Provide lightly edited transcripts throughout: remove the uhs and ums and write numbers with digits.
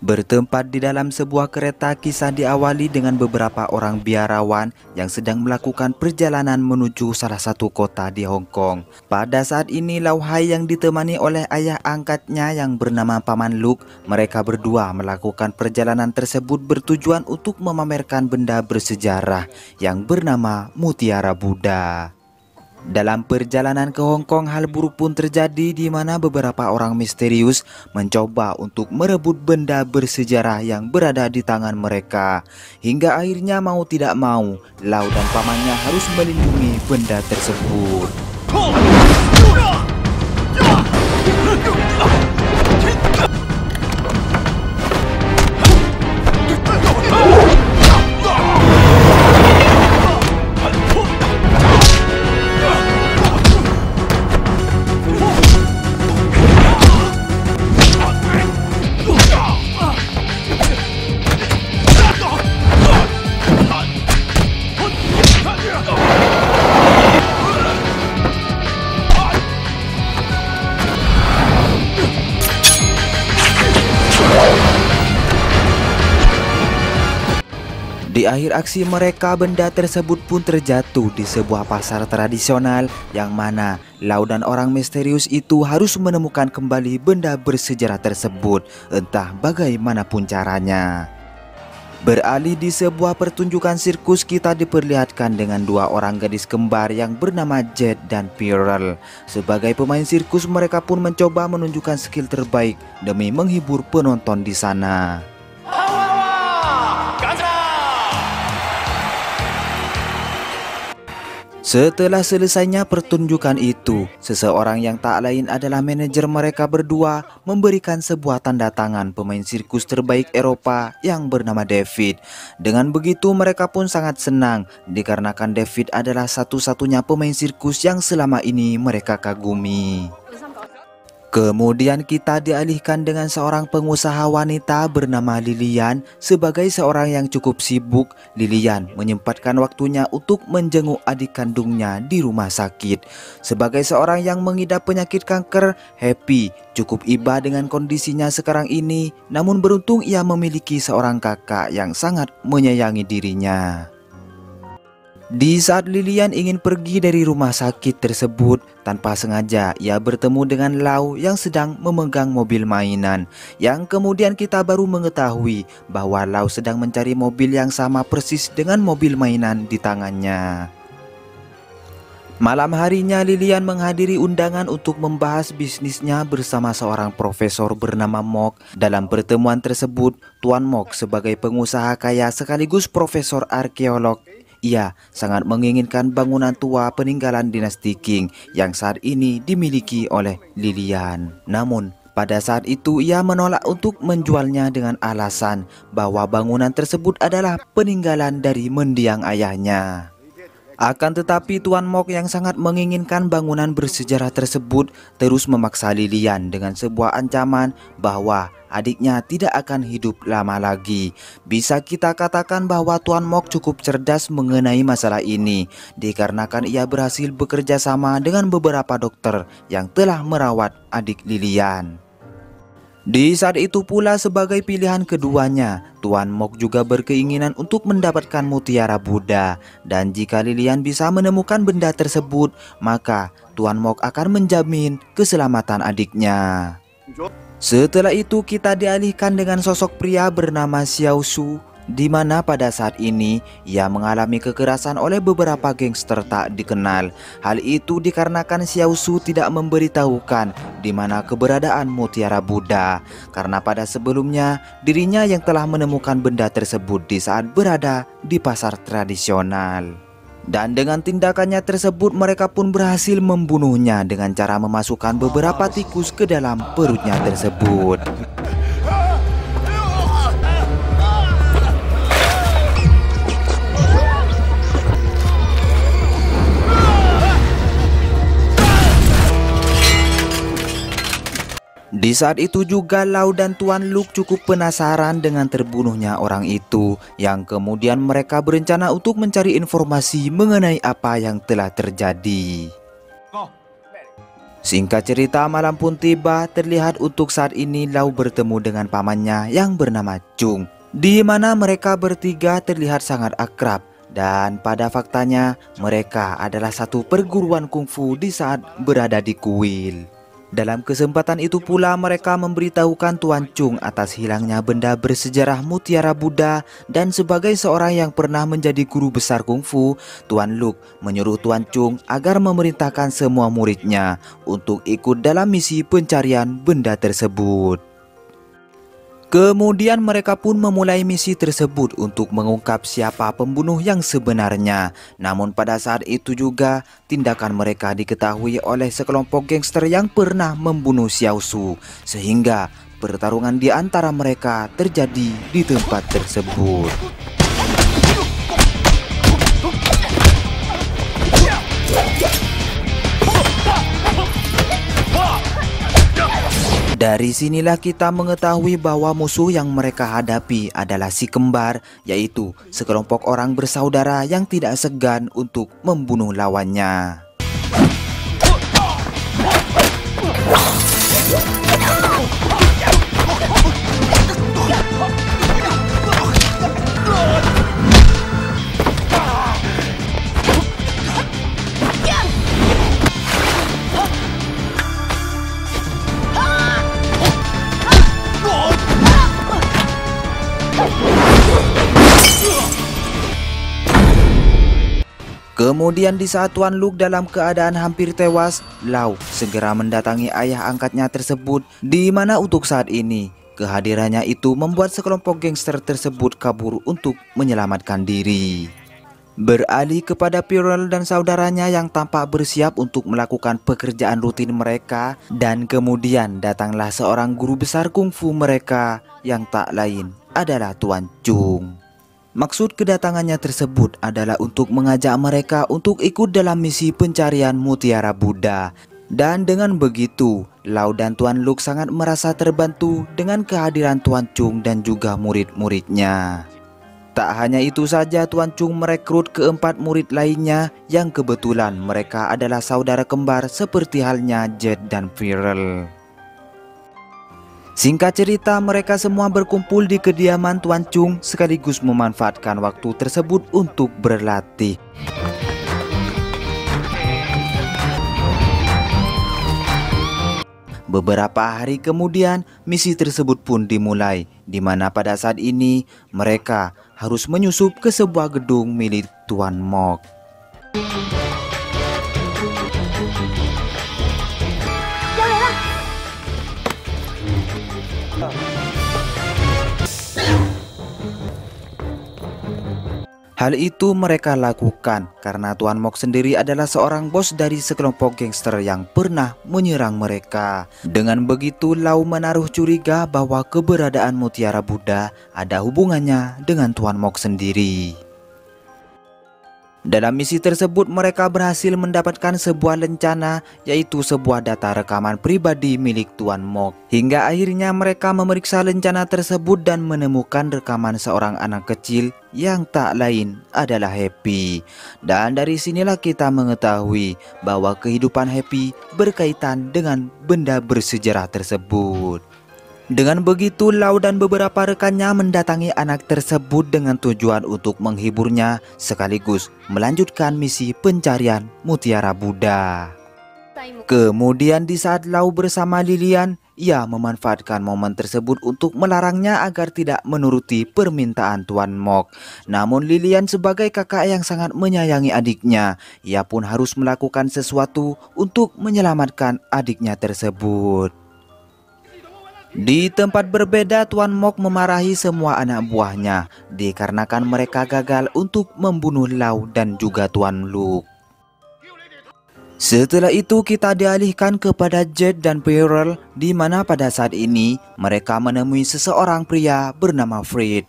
Bertempat di dalam sebuah kereta, kisah diawali dengan beberapa orang biarawan yang sedang melakukan perjalanan menuju salah satu kota di Hong Kong. Pada saat ini, Lau Hai yang ditemani oleh ayah angkatnya yang bernama Paman Luke, mereka berdua melakukan perjalanan tersebut bertujuan untuk memamerkan benda bersejarah yang bernama Mutiara Buddha. Dalam perjalanan ke Hong Kong, hal buruk pun terjadi di mana beberapa orang misterius mencoba untuk merebut benda bersejarah yang berada di tangan mereka. Hingga akhirnya mau tidak mau, Lau dan pamannya harus melindungi benda tersebut. Di akhir aksi mereka, benda tersebut pun terjatuh di sebuah pasar tradisional yang mana Lau dan orang misterius itu harus menemukan kembali benda bersejarah tersebut, entah bagaimanapun caranya. Beralih di sebuah pertunjukan sirkus, kita diperlihatkan dengan dua orang gadis kembar yang bernama Jet dan Pearl. Sebagai pemain sirkus, mereka pun mencoba menunjukkan skill terbaik demi menghibur penonton di sana. Setelah selesainya pertunjukan itu, seseorang yang tak lain adalah manajer mereka berdua memberikan sebuah tanda tangan pemain sirkus terbaik Eropa yang bernama David. Dengan begitu mereka pun sangat senang dikarenakan David adalah satu-satunya pemain sirkus yang selama ini mereka kagumi. Kemudian kita dialihkan dengan seorang pengusaha wanita bernama Lilian. Sebagai seorang yang cukup sibuk, Lilian menyempatkan waktunya untuk menjenguk adik kandungnya di rumah sakit. Sebagai seorang yang mengidap penyakit kanker, Happy cukup iba dengan kondisinya sekarang ini. Namun beruntung ia memiliki seorang kakak yang sangat menyayangi dirinya. Di saat Lilian ingin pergi dari rumah sakit tersebut, tanpa sengaja ia bertemu dengan Lau yang sedang memegang mobil mainan. Yang kemudian kita baru mengetahui bahwa Lau sedang mencari mobil yang sama persis dengan mobil mainan di tangannya. Malam harinya Lilian menghadiri undangan untuk membahas bisnisnya bersama seorang profesor bernama Mok. Dalam pertemuan tersebut, Tuan Mok sebagai pengusaha kaya sekaligus profesor arkeolog, ia sangat menginginkan bangunan tua peninggalan dinasti Qing yang saat ini dimiliki oleh Lilian. Namun pada saat itu ia menolak untuk menjualnya dengan alasan bahwa bangunan tersebut adalah peninggalan dari mendiang ayahnya. Akan tetapi Tuan Mok yang sangat menginginkan bangunan bersejarah tersebut terus memaksa Lilian dengan sebuah ancaman bahwa adiknya tidak akan hidup lama lagi. Bisa kita katakan bahwa Tuan Mok cukup cerdas mengenai masalah ini, dikarenakan ia berhasil bekerja sama dengan beberapa dokter yang telah merawat adik Lilian. Di saat itu pula sebagai pilihan keduanya, Tuan Mok juga berkeinginan untuk mendapatkan Mutiara Buddha. Dan jika Lilian bisa menemukan benda tersebut, maka Tuan Mok akan menjamin keselamatan adiknya. Setelah itu kita dialihkan dengan sosok pria bernama Xiao Su, di mana pada saat ini ia mengalami kekerasan oleh beberapa gangster tak dikenal. Hal itu dikarenakan Xiao Su tidak memberitahukan di mana keberadaan Mutiara Buddha, karena pada sebelumnya dirinya yang telah menemukan benda tersebut di saat berada di pasar tradisional. Dan dengan tindakannya tersebut mereka pun berhasil membunuhnya dengan cara memasukkan beberapa tikus ke dalam perutnya tersebut. Di saat itu juga Lau dan Tuan Luke cukup penasaran dengan terbunuhnya orang itu, yang kemudian mereka berencana untuk mencari informasi mengenai apa yang telah terjadi. Singkat cerita, malam pun tiba. Terlihat untuk saat ini Lau bertemu dengan pamannya yang bernama Chung, di mana mereka bertiga terlihat sangat akrab. Dan pada faktanya mereka adalah satu perguruan kungfu di saat berada di kuil. Dalam kesempatan itu pula mereka memberitahukan Tuan Chung atas hilangnya benda bersejarah Mutiara Buddha. Dan sebagai seorang yang pernah menjadi guru besar kungfu, Tuan Luke menyuruh Tuan Chung agar memerintahkan semua muridnya untuk ikut dalam misi pencarian benda tersebut. Kemudian mereka pun memulai misi tersebut untuk mengungkap siapa pembunuh yang sebenarnya. Namun pada saat itu juga tindakan mereka diketahui oleh sekelompok gangster yang pernah membunuh Xiao Su, sehingga pertarungan di antara mereka terjadi di tempat tersebut. Dari sinilah kita mengetahui bahwa musuh yang mereka hadapi adalah si kembar, yaitu sekelompok orang bersaudara yang tidak segan untuk membunuh lawannya. Kemudian di saat Tuan Luke dalam keadaan hampir tewas, Lau segera mendatangi ayah angkatnya tersebut, di mana untuk saat ini kehadirannya itu membuat sekelompok gangster tersebut kabur untuk menyelamatkan diri. Beralih kepada Pirel dan saudaranya yang tampak bersiap untuk melakukan pekerjaan rutin mereka, dan kemudian datanglah seorang guru besar kungfu mereka yang tak lain adalah Tuan Chung. Maksud kedatangannya tersebut adalah untuk mengajak mereka untuk ikut dalam misi pencarian Mutiara Buddha. Dan dengan begitu, Lau dan Tuan Luke sangat merasa terbantu dengan kehadiran Tuan Chung dan juga murid-muridnya. Tak hanya itu saja, Tuan Chung merekrut keempat murid lainnya yang kebetulan mereka adalah saudara kembar seperti halnya Jet dan Pirel. Singkat cerita, mereka semua berkumpul di kediaman Tuan Chung sekaligus memanfaatkan waktu tersebut untuk berlatih. Beberapa hari kemudian, misi tersebut pun dimulai, di mana pada saat ini mereka harus menyusup ke sebuah gedung milik Tuan Mok. Hal itu mereka lakukan karena Tuan Mok sendiri adalah seorang bos dari sekelompok gangster yang pernah menyerang mereka. Dengan begitu, Lau menaruh curiga bahwa keberadaan Mutiara Buddha ada hubungannya dengan Tuan Mok sendiri. Dalam misi tersebut mereka berhasil mendapatkan sebuah lencana, yaitu sebuah data rekaman pribadi milik Tuan Mok. Hingga akhirnya mereka memeriksa lencana tersebut dan menemukan rekaman seorang anak kecil yang tak lain adalah Happy. Dan dari sinilah kita mengetahui bahwa kehidupan Happy berkaitan dengan benda bersejarah tersebut. Dengan begitu, Lau dan beberapa rekannya mendatangi anak tersebut dengan tujuan untuk menghiburnya sekaligus melanjutkan misi pencarian Mutiara Buddha. Kemudian di saat Lau bersama Lilian, ia memanfaatkan momen tersebut untuk melarangnya agar tidak menuruti permintaan Tuan Mok. Namun Lilian sebagai kakak yang sangat menyayangi adiknya, ia pun harus melakukan sesuatu untuk menyelamatkan adiknya tersebut. Di tempat berbeda, Tuan Mok memarahi semua anak buahnya dikarenakan mereka gagal untuk membunuh Lau dan juga Tuan Luke. Setelah itu kita dialihkan kepada Jet dan Pirel, di mana pada saat ini mereka menemui seseorang pria bernama Fred.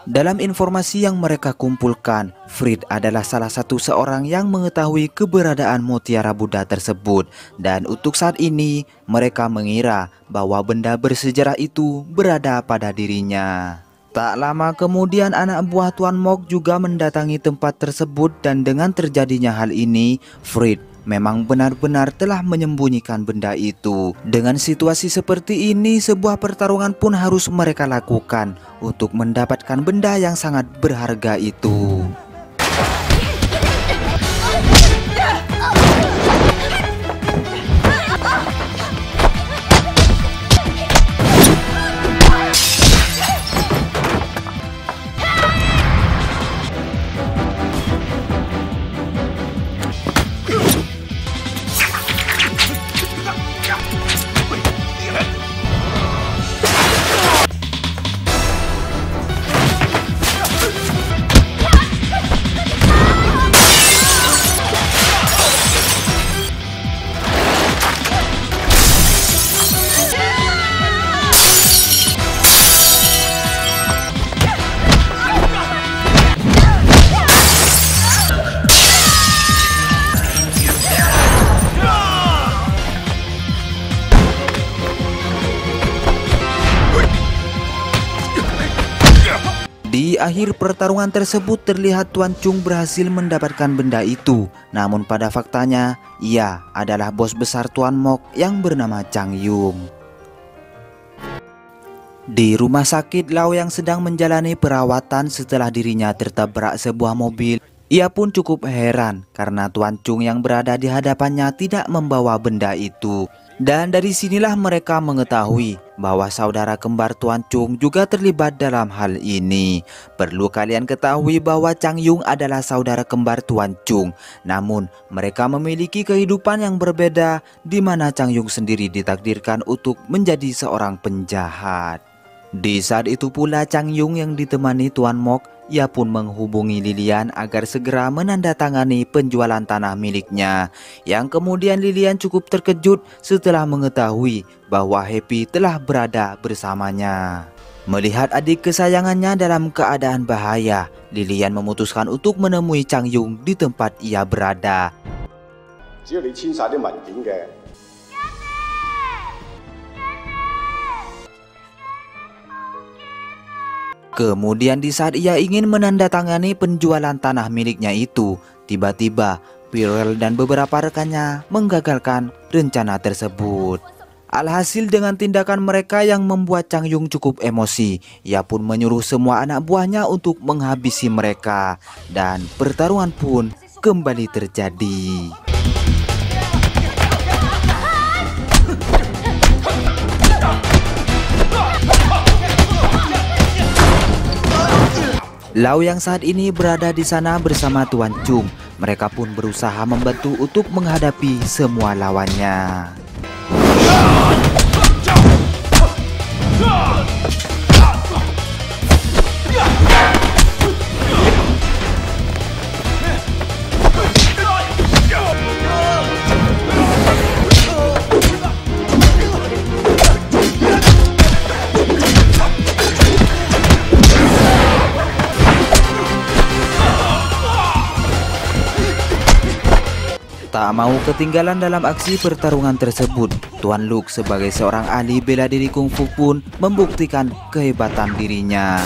Dalam informasi yang mereka kumpulkan, Fred adalah salah satu seorang yang mengetahui keberadaan Mutiara Buddha tersebut. Dan untuk saat ini, mereka mengira bahwa benda bersejarah itu berada pada dirinya. Tak lama kemudian anak buah Tuan Mok juga mendatangi tempat tersebut dan dengan terjadinya hal ini, Fred memang benar-benar telah menyembunyikan benda itu. Dengan situasi seperti ini, sebuah pertarungan pun harus mereka lakukan untuk mendapatkan benda yang sangat berharga itu. Di akhir pertarungan tersebut terlihat Tuan Chung berhasil mendapatkan benda itu. Namun pada faktanya, ia adalah bos besar Tuan Mok yang bernama Chang Yung. Di rumah sakit, Lau yang sedang menjalani perawatan setelah dirinya tertabrak sebuah mobil. Ia pun cukup heran karena Tuan Chung yang berada di hadapannya tidak membawa benda itu. Dan dari sinilah mereka mengetahui bahwa saudara kembar Tuan Chung juga terlibat dalam hal ini. Perlu kalian ketahui bahwa Chang Yung adalah saudara kembar Tuan Chung. Namun mereka memiliki kehidupan yang berbeda, di mana Chang Yung sendiri ditakdirkan untuk menjadi seorang penjahat. Di saat itu pula Chang Yung yang ditemani Tuan Mok, ia pun menghubungi Lilian agar segera menandatangani penjualan tanah miliknya. Yang kemudian Lilian cukup terkejut setelah mengetahui bahwa Happy telah berada bersamanya. Melihat adik kesayangannya dalam keadaan bahaya, Lilian memutuskan untuk menemui Chang Yung di tempat ia berada. Kemudian di saat ia ingin menandatangani penjualan tanah miliknya itu, tiba-tiba Pirel dan beberapa rekannya menggagalkan rencana tersebut. Alhasil dengan tindakan mereka yang membuat Chang Yung cukup emosi, ia pun menyuruh semua anak buahnya untuk menghabisi mereka. Dan pertarungan pun kembali terjadi. Lau yang saat ini berada di sana bersama Tuan Chung. Mereka pun berusaha membantu untuk menghadapi semua lawannya. Tak mau ketinggalan dalam aksi pertarungan tersebut, Tuan Luke sebagai seorang ahli bela diri kungfu pun membuktikan kehebatan dirinya.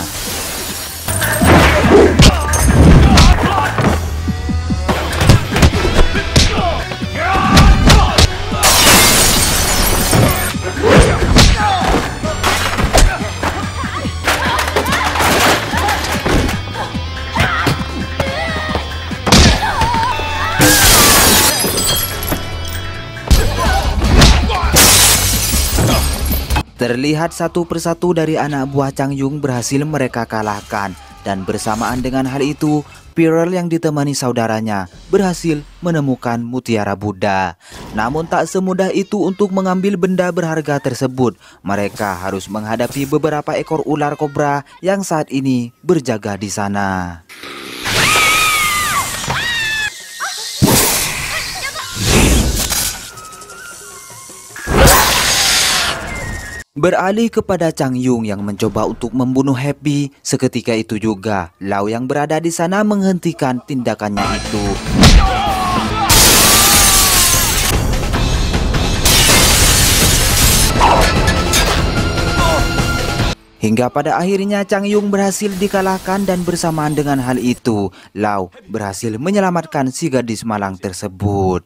Terlihat satu persatu dari anak buah Chang Yung berhasil mereka kalahkan. Dan bersamaan dengan hal itu, Pirel yang ditemani saudaranya berhasil menemukan mutiara Buddha. Namun tak semudah itu untuk mengambil benda berharga tersebut. Mereka harus menghadapi beberapa ekor ular kobra yang saat ini berjaga di sana. Beralih kepada Chang Yung yang mencoba untuk membunuh Happy, seketika itu juga Lau yang berada di sana menghentikan tindakannya itu. Hingga pada akhirnya Chang Yung berhasil dikalahkan dan bersamaan dengan hal itu, Lau berhasil menyelamatkan si gadis malang tersebut.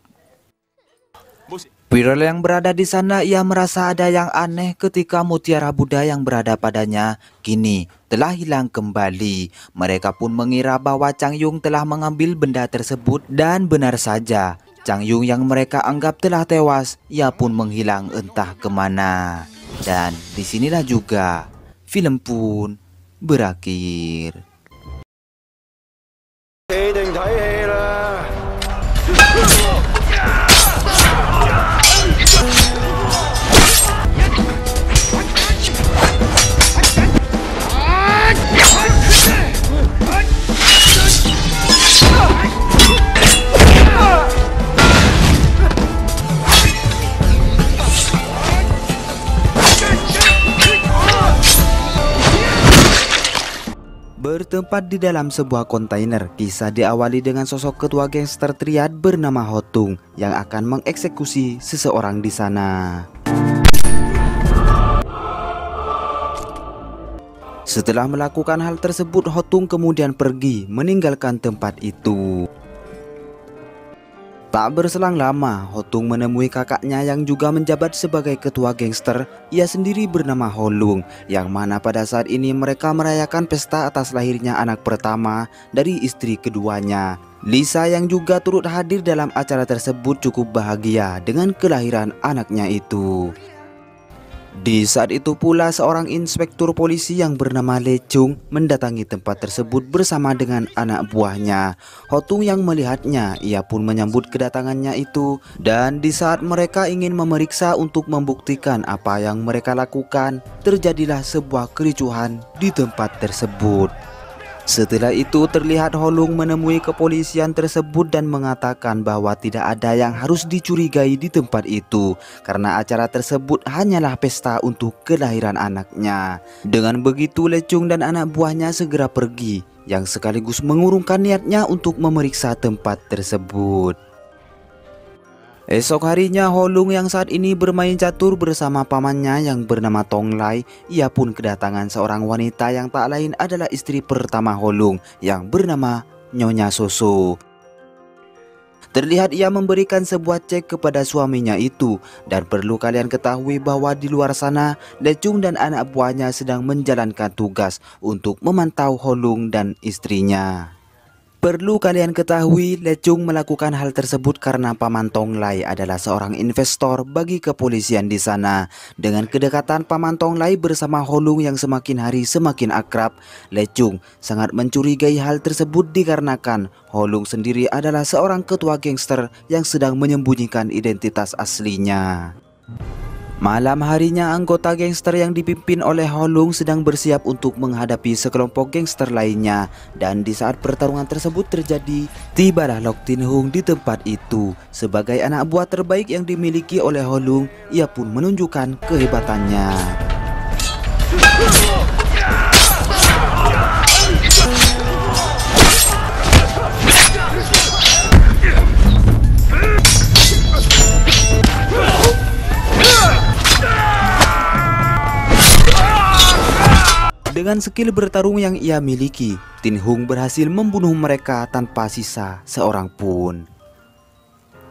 Viral yang berada di sana, ia merasa ada yang aneh ketika mutiara Buddha yang berada padanya kini telah hilang kembali. Mereka pun mengira bahwa Chang Yung telah mengambil benda tersebut, dan benar saja, Chang Yung yang mereka anggap telah tewas, ia pun menghilang entah kemana. Dan disinilah juga film pun berakhir. Bertempat di dalam sebuah kontainer, kisah diawali dengan sosok ketua gangster triad bernama Ho Tung yang akan mengeksekusi seseorang di sana. Setelah melakukan hal tersebut, Ho Tung kemudian pergi meninggalkan tempat itu. Tak berselang lama, Ho Tung menemui kakaknya yang juga menjabat sebagai ketua gangster. Ia sendiri bernama Ho Lung, yang mana pada saat ini mereka merayakan pesta atas lahirnya anak pertama dari istri keduanya. Lisa yang juga turut hadir dalam acara tersebut cukup bahagia dengan kelahiran anaknya itu. Di saat itu pula seorang inspektur polisi yang bernama Le Chung mendatangi tempat tersebut bersama dengan anak buahnya. Ho Tung yang melihatnya, ia pun menyambut kedatangannya itu, dan di saat mereka ingin memeriksa untuk membuktikan apa yang mereka lakukan, terjadilah sebuah kericuhan di tempat tersebut. Setelah itu terlihat Ho Lung menemui kepolisian tersebut dan mengatakan bahwa tidak ada yang harus dicurigai di tempat itu, karena acara tersebut hanyalah pesta untuk kelahiran anaknya. Dengan begitu Le Chung dan anak buahnya segera pergi, yang sekaligus mengurungkan niatnya untuk memeriksa tempat tersebut. Esok harinya Ho Lung yang saat ini bermain catur bersama pamannya yang bernama Tong Lai, ia pun kedatangan seorang wanita yang tak lain adalah istri pertama Ho Lung yang bernama Nyonya Soso. Terlihat ia memberikan sebuah cek kepada suaminya itu, dan perlu kalian ketahui bahwa di luar sana Le Chung dan anak buahnya sedang menjalankan tugas untuk memantau Ho Lung dan istrinya. Perlu kalian ketahui, Le Chung melakukan hal tersebut karena Paman Tong Lai adalah seorang investor bagi kepolisian di sana. Dengan kedekatan Paman Tong Lai bersama Ho Lung yang semakin hari semakin akrab, Le Chung sangat mencurigai hal tersebut dikarenakan Ho Lung sendiri adalah seorang ketua gangster yang sedang menyembunyikan identitas aslinya. Malam harinya anggota gangster yang dipimpin oleh Ho Lung sedang bersiap untuk menghadapi sekelompok gangster lainnya, dan di saat pertarungan tersebut terjadi, tibalah Lok Tin Hung di tempat itu. Sebagai anak buah terbaik yang dimiliki oleh Ho Lung, ia pun menunjukkan kehebatannya. Dengan skill bertarung yang ia miliki, Tin Hung berhasil membunuh mereka tanpa sisa seorang pun.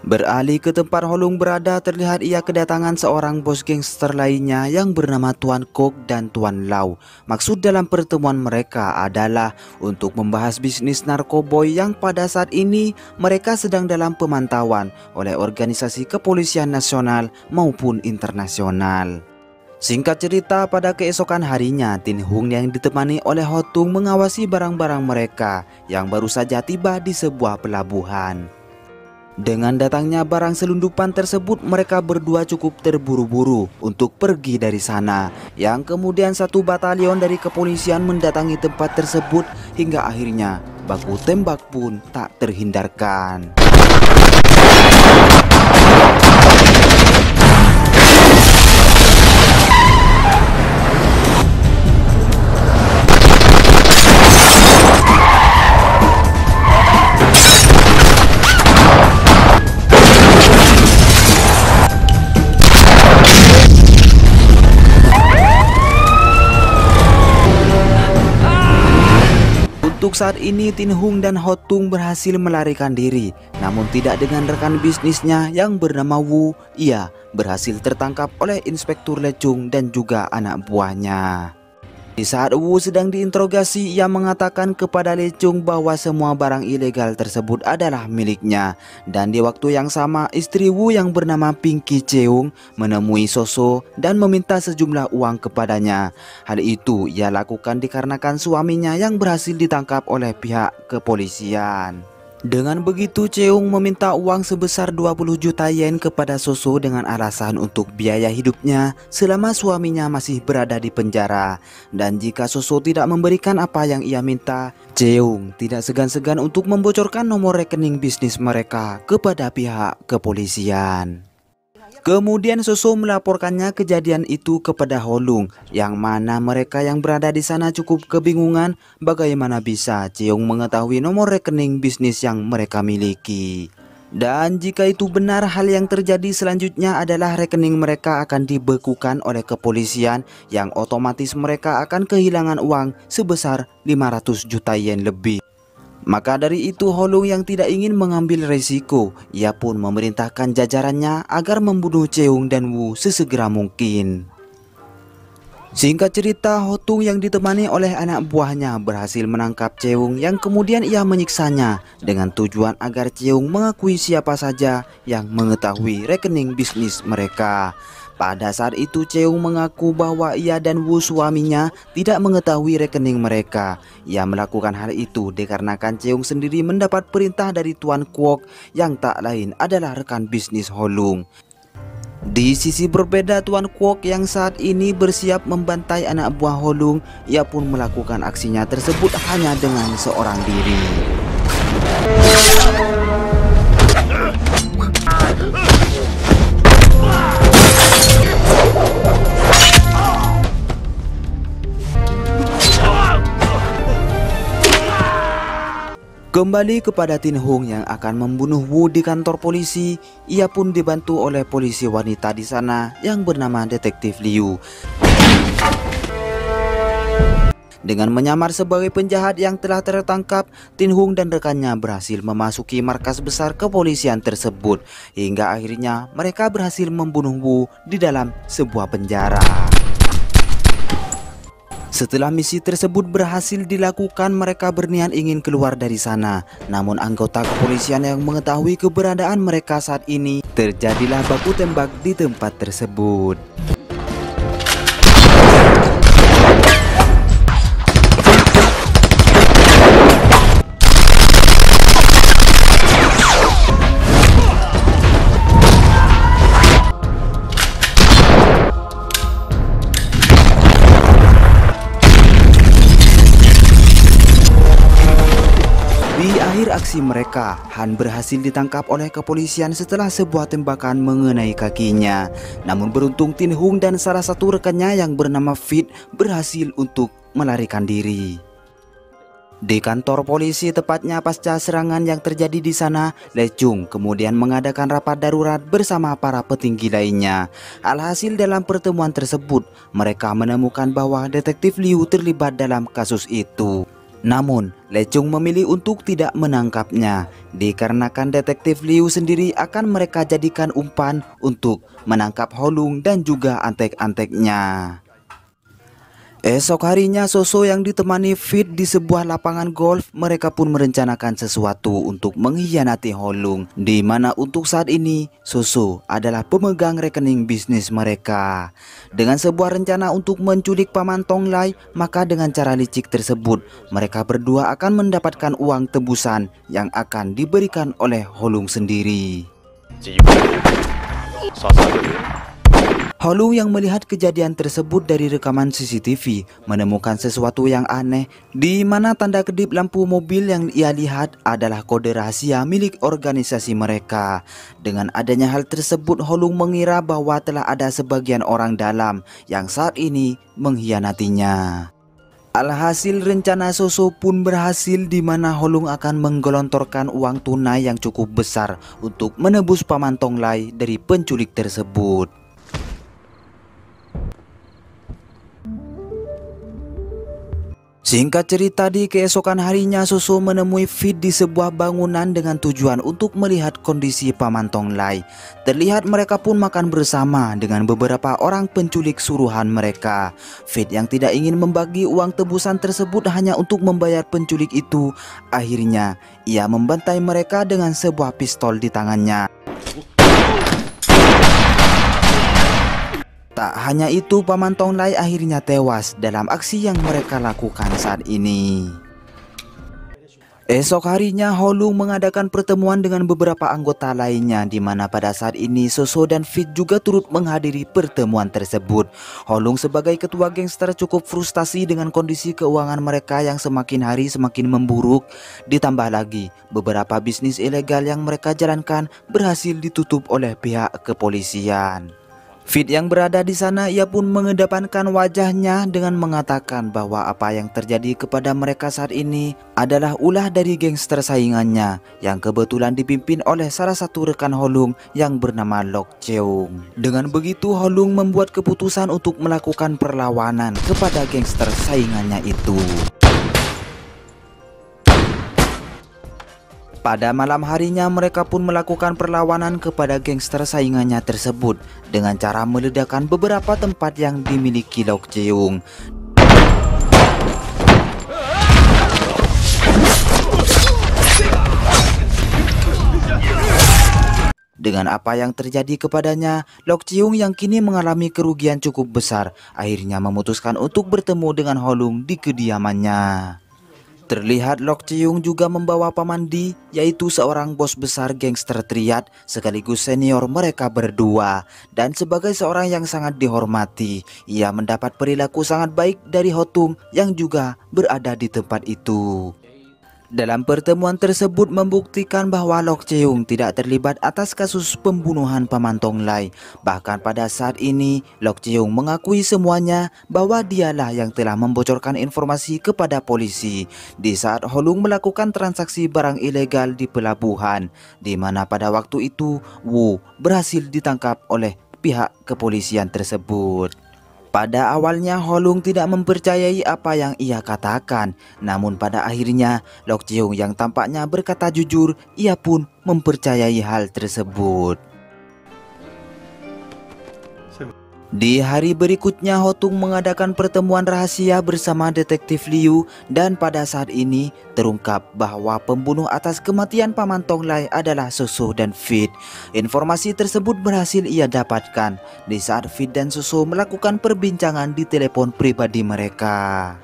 Beralih ke tempat Ho Lung berada, terlihat ia kedatangan seorang bos gangster lainnya yang bernama Tuan Kok dan Tuan Lau. Maksud dalam pertemuan mereka adalah untuk membahas bisnis narkoboy yang pada saat ini mereka sedang dalam pemantauan oleh organisasi kepolisian nasional maupun internasional. Singkat cerita, pada keesokan harinya, Tin Hung yang ditemani oleh Ho Tung mengawasi barang-barang mereka yang baru saja tiba di sebuah pelabuhan. Dengan datangnya barang selundupan tersebut, mereka berdua cukup terburu-buru untuk pergi dari sana. Yang kemudian satu batalion dari kepolisian mendatangi tempat tersebut hingga akhirnya baku tembak pun tak terhindarkan. Untuk saat ini Tin Hung dan Ho Tung berhasil melarikan diri, namun tidak dengan rekan bisnisnya yang bernama Wu. Ia berhasil tertangkap oleh Inspektur Lecung dan juga anak buahnya. Di saat Wu sedang diinterogasi, ia mengatakan kepada Lecung bahwa semua barang ilegal tersebut adalah miliknya. Dan di waktu yang sama, istri Wu yang bernama Pinky Cheung menemui Soso dan meminta sejumlah uang kepadanya. Hal itu ia lakukan dikarenakan suaminya yang berhasil ditangkap oleh pihak kepolisian. Dengan begitu, Cheung meminta uang sebesar 20 juta yen kepada Soso dengan alasan untuk biaya hidupnya selama suaminya masih berada di penjara. Dan jika Soso tidak memberikan apa yang ia minta, Cheung tidak segan-segan untuk membocorkan nomor rekening bisnis mereka kepada pihak kepolisian. Kemudian Soso melaporkannya kejadian itu kepada Holung, yang mana mereka yang berada di sana cukup kebingungan bagaimana bisa Cheung mengetahui nomor rekening bisnis yang mereka miliki. Dan jika itu benar, hal yang terjadi selanjutnya adalah rekening mereka akan dibekukan oleh kepolisian, yang otomatis mereka akan kehilangan uang sebesar 500 juta yen lebih. Maka dari itu Holung yang tidak ingin mengambil resiko, ia pun memerintahkan jajarannya agar membunuh Cheung dan Wu sesegera mungkin. Singkat cerita, Ho Tung yang ditemani oleh anak buahnya berhasil menangkap Cheung, yang kemudian ia menyiksanya dengan tujuan agar Cheung mengakui siapa saja yang mengetahui rekening bisnis mereka. Pada saat itu Cheung mengaku bahwa ia dan Wu suaminya tidak mengetahui rekening mereka. Ia melakukan hal itu dikarenakan Cheung sendiri mendapat perintah dari Tuan Kwok yang tak lain adalah rekan bisnis Holung. Di sisi berbeda, Tuan Kwok yang saat ini bersiap membantai anak buah Holung, ia pun melakukan aksinya tersebut hanya dengan seorang diri. Kembali kepada Tin Hung yang akan membunuh Wu di kantor polisi, ia pun dibantu oleh polisi wanita di sana yang bernama Detektif Liu. Dengan menyamar sebagai penjahat yang telah tertangkap, Tin Hung dan rekannya berhasil memasuki markas besar kepolisian tersebut, hingga akhirnya mereka berhasil membunuh Wu di dalam sebuah penjara. Setelah misi tersebut berhasil dilakukan, mereka berniat ingin keluar dari sana. Namun anggota kepolisian yang mengetahui keberadaan mereka saat ini, terjadilah baku tembak di tempat tersebut. Aksi mereka, Han berhasil ditangkap oleh kepolisian setelah sebuah tembakan mengenai kakinya. Namun beruntung Tin Hung dan salah satu rekannya yang bernama Fit berhasil untuk melarikan diri. Di kantor polisi, tepatnya pasca serangan yang terjadi di sana, Lecung kemudian mengadakan rapat darurat bersama para petinggi lainnya. Alhasil dalam pertemuan tersebut, mereka menemukan bahwa Detektif Liu terlibat dalam kasus itu. Namun, Lecung memilih untuk tidak menangkapnya, dikarenakan Detektif Liu sendiri akan mereka jadikan umpan untuk menangkap Holung dan juga antek-anteknya. Esok harinya Soso yang ditemani Fit di sebuah lapangan golf, mereka pun merencanakan sesuatu untuk mengkhianati Holung, di mana untuk saat ini Soso adalah pemegang rekening bisnis mereka. Dengan sebuah rencana untuk menculik Paman Tong Lai, maka dengan cara licik tersebut mereka berdua akan mendapatkan uang tebusan yang akan diberikan oleh Holung sendiri. Holung yang melihat kejadian tersebut dari rekaman CCTV menemukan sesuatu yang aneh, di mana tanda kedip lampu mobil yang ia lihat adalah kode rahasia milik organisasi mereka. Dengan adanya hal tersebut, Holung mengira bahwa telah ada sebagian orang dalam yang saat ini mengkhianatinya. Alhasil rencana Soso pun berhasil, di mana Holung akan menggelontorkan uang tunai yang cukup besar untuk menebus Paman Tong Lai dari penculik tersebut. Singkat cerita, di keesokan harinya Soso menemui Fit di sebuah bangunan dengan tujuan untuk melihat kondisi Paman Tonglai. Terlihat mereka pun makan bersama dengan beberapa orang penculik suruhan mereka. Fit yang tidak ingin membagi uang tebusan tersebut hanya untuk membayar penculik itu. Akhirnya ia membantai mereka dengan sebuah pistol di tangannya. Tak hanya itu, Paman Tonglai akhirnya tewas dalam aksi yang mereka lakukan saat ini. Esok harinya Holung mengadakan pertemuan dengan beberapa anggota lainnya, di mana pada saat ini Soso dan Fit juga turut menghadiri pertemuan tersebut. Holung sebagai ketua gangster cukup frustasi dengan kondisi keuangan mereka yang semakin hari semakin memburuk. Ditambah lagi beberapa bisnis ilegal yang mereka jalankan berhasil ditutup oleh pihak kepolisian. Fit yang berada di sana, ia pun mengedepankan wajahnya dengan mengatakan bahwa apa yang terjadi kepada mereka saat ini adalah ulah dari gangster saingannya yang kebetulan dipimpin oleh salah satu rekan Holung yang bernama Lok Cheung. Dengan begitu, Holung membuat keputusan untuk melakukan perlawanan kepada gangster saingannya itu. Pada malam harinya mereka pun melakukan perlawanan kepada gangster saingannya tersebut dengan cara meledakkan beberapa tempat yang dimiliki Lok Cheung. Dengan apa yang terjadi kepadanya, Lok Cheung yang kini mengalami kerugian cukup besar akhirnya memutuskan untuk bertemu dengan Holung di kediamannya. Terlihat Lok Cheung juga membawa Paman Di, yaitu seorang bos besar gangster triad sekaligus senior mereka berdua. Dan sebagai seorang yang sangat dihormati, ia mendapat perilaku sangat baik dari Hotung yang juga berada di tempat itu. Dalam pertemuan tersebut membuktikan bahwa Lok Cheung tidak terlibat atas kasus pembunuhan Paman Tonglai. Bahkan pada saat ini Lok Cheung mengakui semuanya bahwa dialah yang telah membocorkan informasi kepada polisi di saat Holung melakukan transaksi barang ilegal di pelabuhan, di mana pada waktu itu Wu berhasil ditangkap oleh pihak kepolisian tersebut. Pada awalnya Holung tidak mempercayai apa yang ia katakan, namun pada akhirnya Lok Cheung yang tampaknya berkata jujur, ia pun mempercayai hal tersebut. Di hari berikutnya Hotung mengadakan pertemuan rahasia bersama detektif Liu, dan pada saat ini terungkap bahwa pembunuh atas kematian Paman Tonglai adalah Soso dan Fit. Informasi tersebut berhasil ia dapatkan di saat Fit dan Soso melakukan perbincangan di telepon pribadi mereka.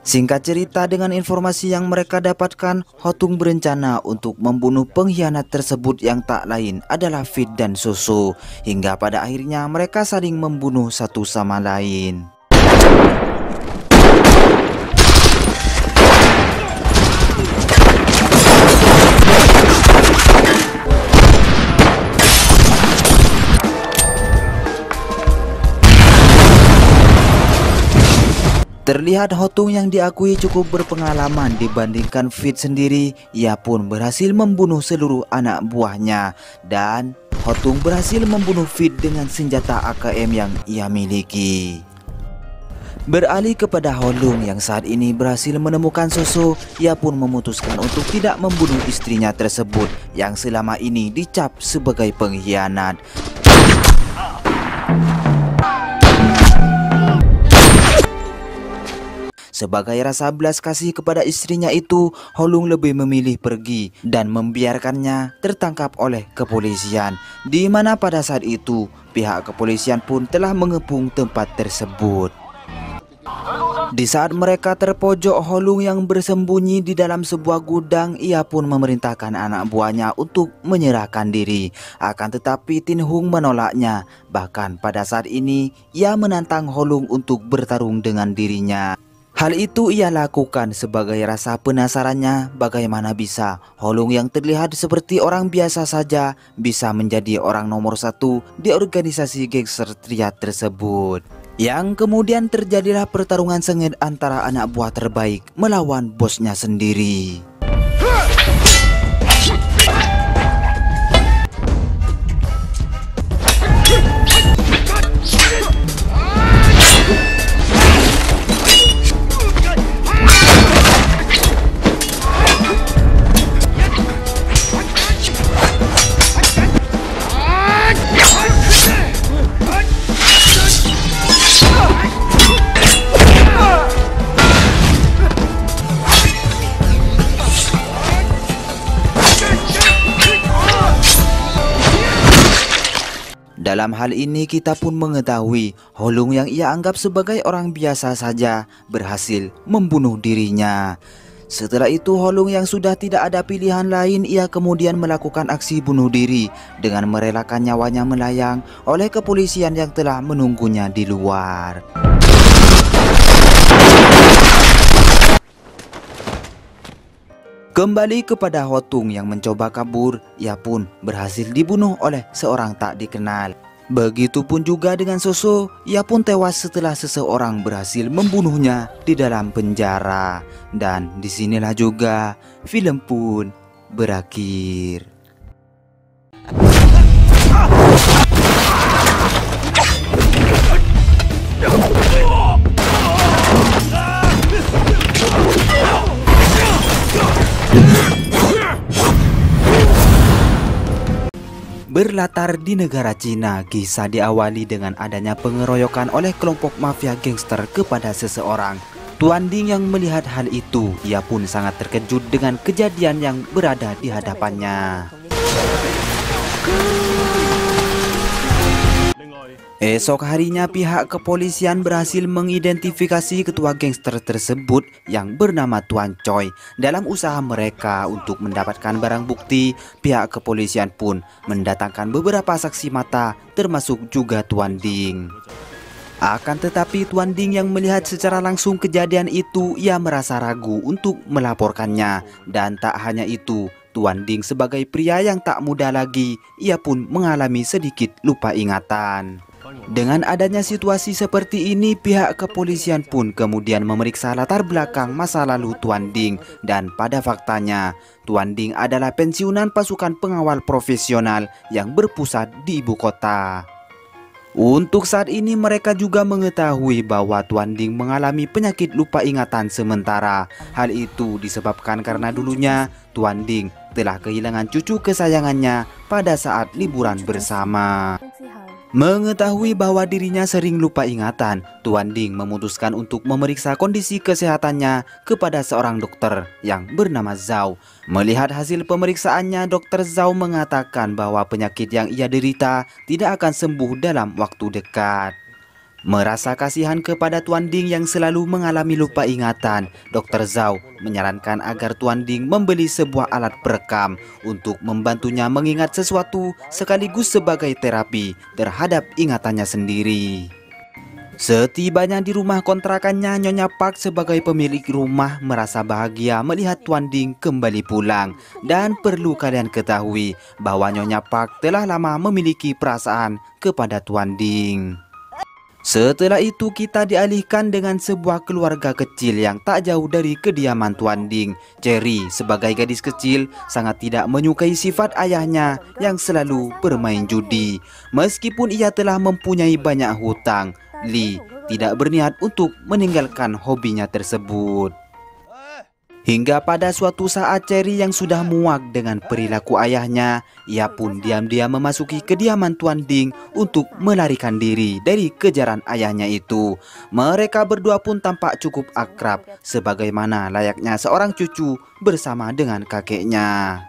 Singkat cerita, dengan informasi yang mereka dapatkan, Hotung berencana untuk membunuh pengkhianat tersebut yang tak lain adalah Fit dan Soso. Hingga pada akhirnya mereka saling membunuh satu sama lain. Terlihat Hotung yang diakui cukup berpengalaman dibandingkan Fit sendiri. Ia pun berhasil membunuh seluruh anak buahnya, dan Hotung berhasil membunuh Fit dengan senjata AKM yang ia miliki. Beralih kepada Holung yang saat ini berhasil menemukan Soso, ia pun memutuskan untuk tidak membunuh istrinya tersebut yang selama ini dicap sebagai pengkhianat. Sebagai rasa belas kasih kepada istrinya itu, Holung lebih memilih pergi dan membiarkannya tertangkap oleh kepolisian, di mana pada saat itu pihak kepolisian pun telah mengepung tempat tersebut. Di saat mereka terpojok, Holung yang bersembunyi di dalam sebuah gudang, ia pun memerintahkan anak buahnya untuk menyerahkan diri. Akan tetapi Tin Hung menolaknya. Bahkan pada saat ini ia menantang Holung untuk bertarung dengan dirinya. Hal itu ia lakukan sebagai rasa penasarannya bagaimana bisa Holung yang terlihat seperti orang biasa saja bisa menjadi orang nomor satu di organisasi gangster triad tersebut. Yang kemudian terjadilah pertarungan sengit antara anak buah terbaik melawan bosnya sendiri. Dalam hal ini kita pun mengetahui Holung yang ia anggap sebagai orang biasa saja berhasil membunuh dirinya. Setelah itu Holung yang sudah tidak ada pilihan lain, ia kemudian melakukan aksi bunuh diri dengan merelakan nyawanya melayang oleh kepolisian yang telah menunggunya di luar. Kembali kepada Hotung yang mencoba kabur, ia pun berhasil dibunuh oleh seorang tak dikenal. Begitupun juga dengan Soso, ia pun tewas setelah seseorang berhasil membunuhnya di dalam penjara. Dan disinilah juga film pun berakhir. Berlatar di negara Cina, kisah diawali dengan adanya pengeroyokan oleh kelompok mafia gangster kepada seseorang. Tuan Ding yang melihat hal itu, ia pun sangat terkejut dengan kejadian yang berada di hadapannya. Esok harinya pihak kepolisian berhasil mengidentifikasi ketua gangster tersebut yang bernama Tuan Choi. Dalam usaha mereka untuk mendapatkan barang bukti, pihak kepolisian pun mendatangkan beberapa saksi mata termasuk juga Tuan Ding. Akan tetapi Tuan Ding yang melihat secara langsung kejadian itu, ia merasa ragu untuk melaporkannya. Dan tak hanya itu, Tuan Ding sebagai pria yang tak muda lagi, ia pun mengalami sedikit lupa ingatan. Dengan adanya situasi seperti ini, pihak kepolisian pun kemudian memeriksa latar belakang masa lalu Tuan Ding. Dan pada faktanya, Tuan Ding adalah pensiunan pasukan pengawal profesional yang berpusat di ibu kota. Untuk saat ini mereka juga mengetahui bahwa Tuan Ding mengalami penyakit lupa ingatan sementara. Hal itu disebabkan karena dulunya Tuan Ding telah kehilangan cucu kesayangannya pada saat liburan bersama. Mengetahui bahwa dirinya sering lupa ingatan, Tuan Ding memutuskan untuk memeriksa kondisi kesehatannya kepada seorang dokter yang bernama Zhao. Melihat hasil pemeriksaannya, dokter Zhao mengatakan bahwa penyakit yang ia derita tidak akan sembuh dalam waktu dekat. Merasa kasihan kepada Tuan Ding yang selalu mengalami lupa ingatan, Dr. Zhao menyarankan agar Tuan Ding membeli sebuah alat perekam untuk membantunya mengingat sesuatu sekaligus sebagai terapi terhadap ingatannya sendiri. Setibanya di rumah kontrakannya, Nyonya Park sebagai pemilik rumah merasa bahagia melihat Tuan Ding kembali pulang. Dan perlu kalian ketahui bahwa Nyonya Park telah lama memiliki perasaan kepada Tuan Ding. Setelah itu kita dialihkan dengan sebuah keluarga kecil yang tak jauh dari kediaman Tuan Ding. Cherry sebagai gadis kecil sangat tidak menyukai sifat ayahnya yang selalu bermain judi. Meskipun ia telah mempunyai banyak hutang, Lee tidak berniat untuk meninggalkan hobinya tersebut. Hingga pada suatu saat Cherry yang sudah muak dengan perilaku ayahnya, ia pun diam-diam memasuki kediaman Tuan Ding untuk melarikan diri dari kejaran ayahnya itu. Mereka berdua pun tampak cukup akrab, sebagaimana layaknya seorang cucu bersama dengan kakeknya.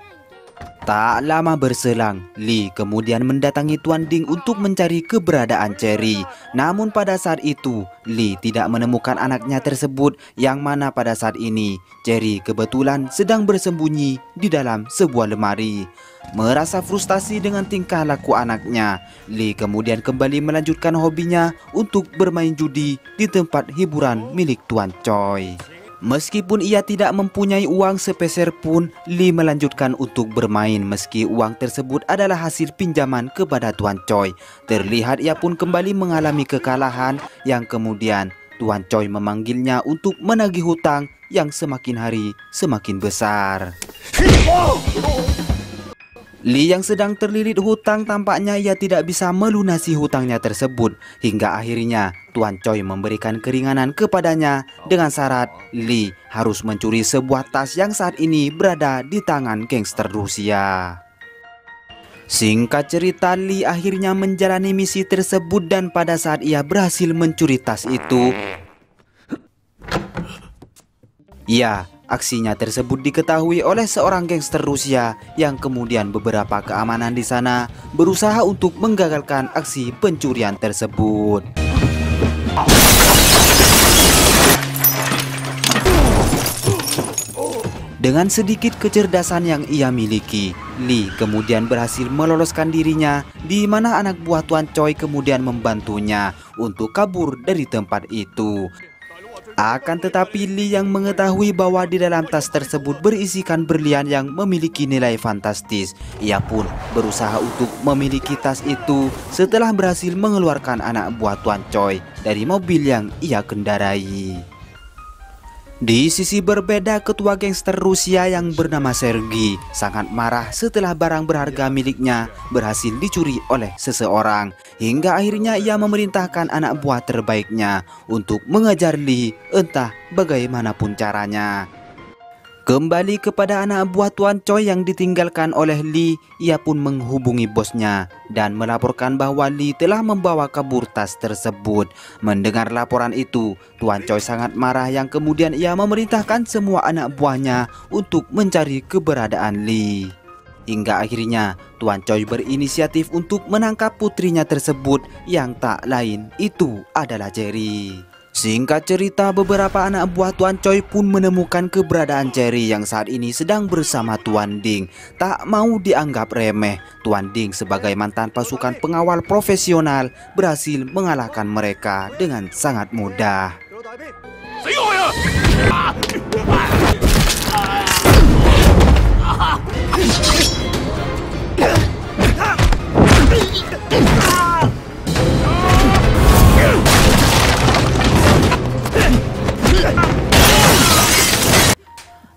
Tak lama berselang, Lee kemudian mendatangi Tuan Ding untuk mencari keberadaan Cherry. Namun pada saat itu, Lee tidak menemukan anaknya tersebut, yang mana pada saat ini Cherry kebetulan sedang bersembunyi di dalam sebuah lemari. Merasa frustasi dengan tingkah laku anaknya, Lee kemudian kembali melanjutkan hobinya untuk bermain judi di tempat hiburan milik Tuan Choi. Meskipun ia tidak mempunyai uang sepeser pun, Lee melanjutkan untuk bermain meski uang tersebut adalah hasil pinjaman kepada Tuan Choi. Terlihat ia pun kembali mengalami kekalahan yang kemudian Tuan Choi memanggilnya untuk menagih hutang yang semakin hari semakin besar. Lee yang sedang terlilit hutang tampaknya ia tidak bisa melunasi hutangnya tersebut. Hingga akhirnya Tuan Choi memberikan keringanan kepadanya dengan syarat Lee harus mencuri sebuah tas yang saat ini berada di tangan gangster Rusia. Singkat cerita, Lee akhirnya menjalani misi tersebut dan pada saat ia berhasil mencuri tas itu, ia Aksinya tersebut diketahui oleh seorang gangster Rusia yang kemudian beberapa keamanan di sana berusaha untuk menggagalkan aksi pencurian tersebut. Dengan sedikit kecerdasan yang ia miliki, Lee kemudian berhasil meloloskan dirinya, di mana anak buah Tuan Choi kemudian membantunya untuk kabur dari tempat itu. Akan tetapi Lee yang mengetahui bahwa di dalam tas tersebut berisikan berlian yang memiliki nilai fantastis, ia pun berusaha untuk memiliki tas itu setelah berhasil mengeluarkan anak buah Tuan Choi dari mobil yang ia kendarai. Di sisi berbeda, ketua gangster Rusia yang bernama Sergei sangat marah setelah barang berharga miliknya berhasil dicuri oleh seseorang, hingga akhirnya ia memerintahkan anak buah terbaiknya untuk mengejar Lee entah bagaimanapun caranya. Kembali kepada anak buah Tuan Choi yang ditinggalkan oleh Lee, ia pun menghubungi bosnya dan melaporkan bahwa Lee telah membawa kabur tas tersebut. Mendengar laporan itu, Tuan Choi sangat marah yang kemudian ia memerintahkan semua anak buahnya untuk mencari keberadaan Lee. Hingga akhirnya Tuan Choi berinisiatif untuk menangkap putrinya tersebut yang tak lain itu adalah Cherry. Singkat cerita, beberapa anak buah Tuan Choi pun menemukan keberadaan Cherry yang saat ini sedang bersama Tuan Ding. Tak mau dianggap remeh, Tuan Ding sebagai mantan pasukan pengawal profesional berhasil mengalahkan mereka dengan sangat mudah.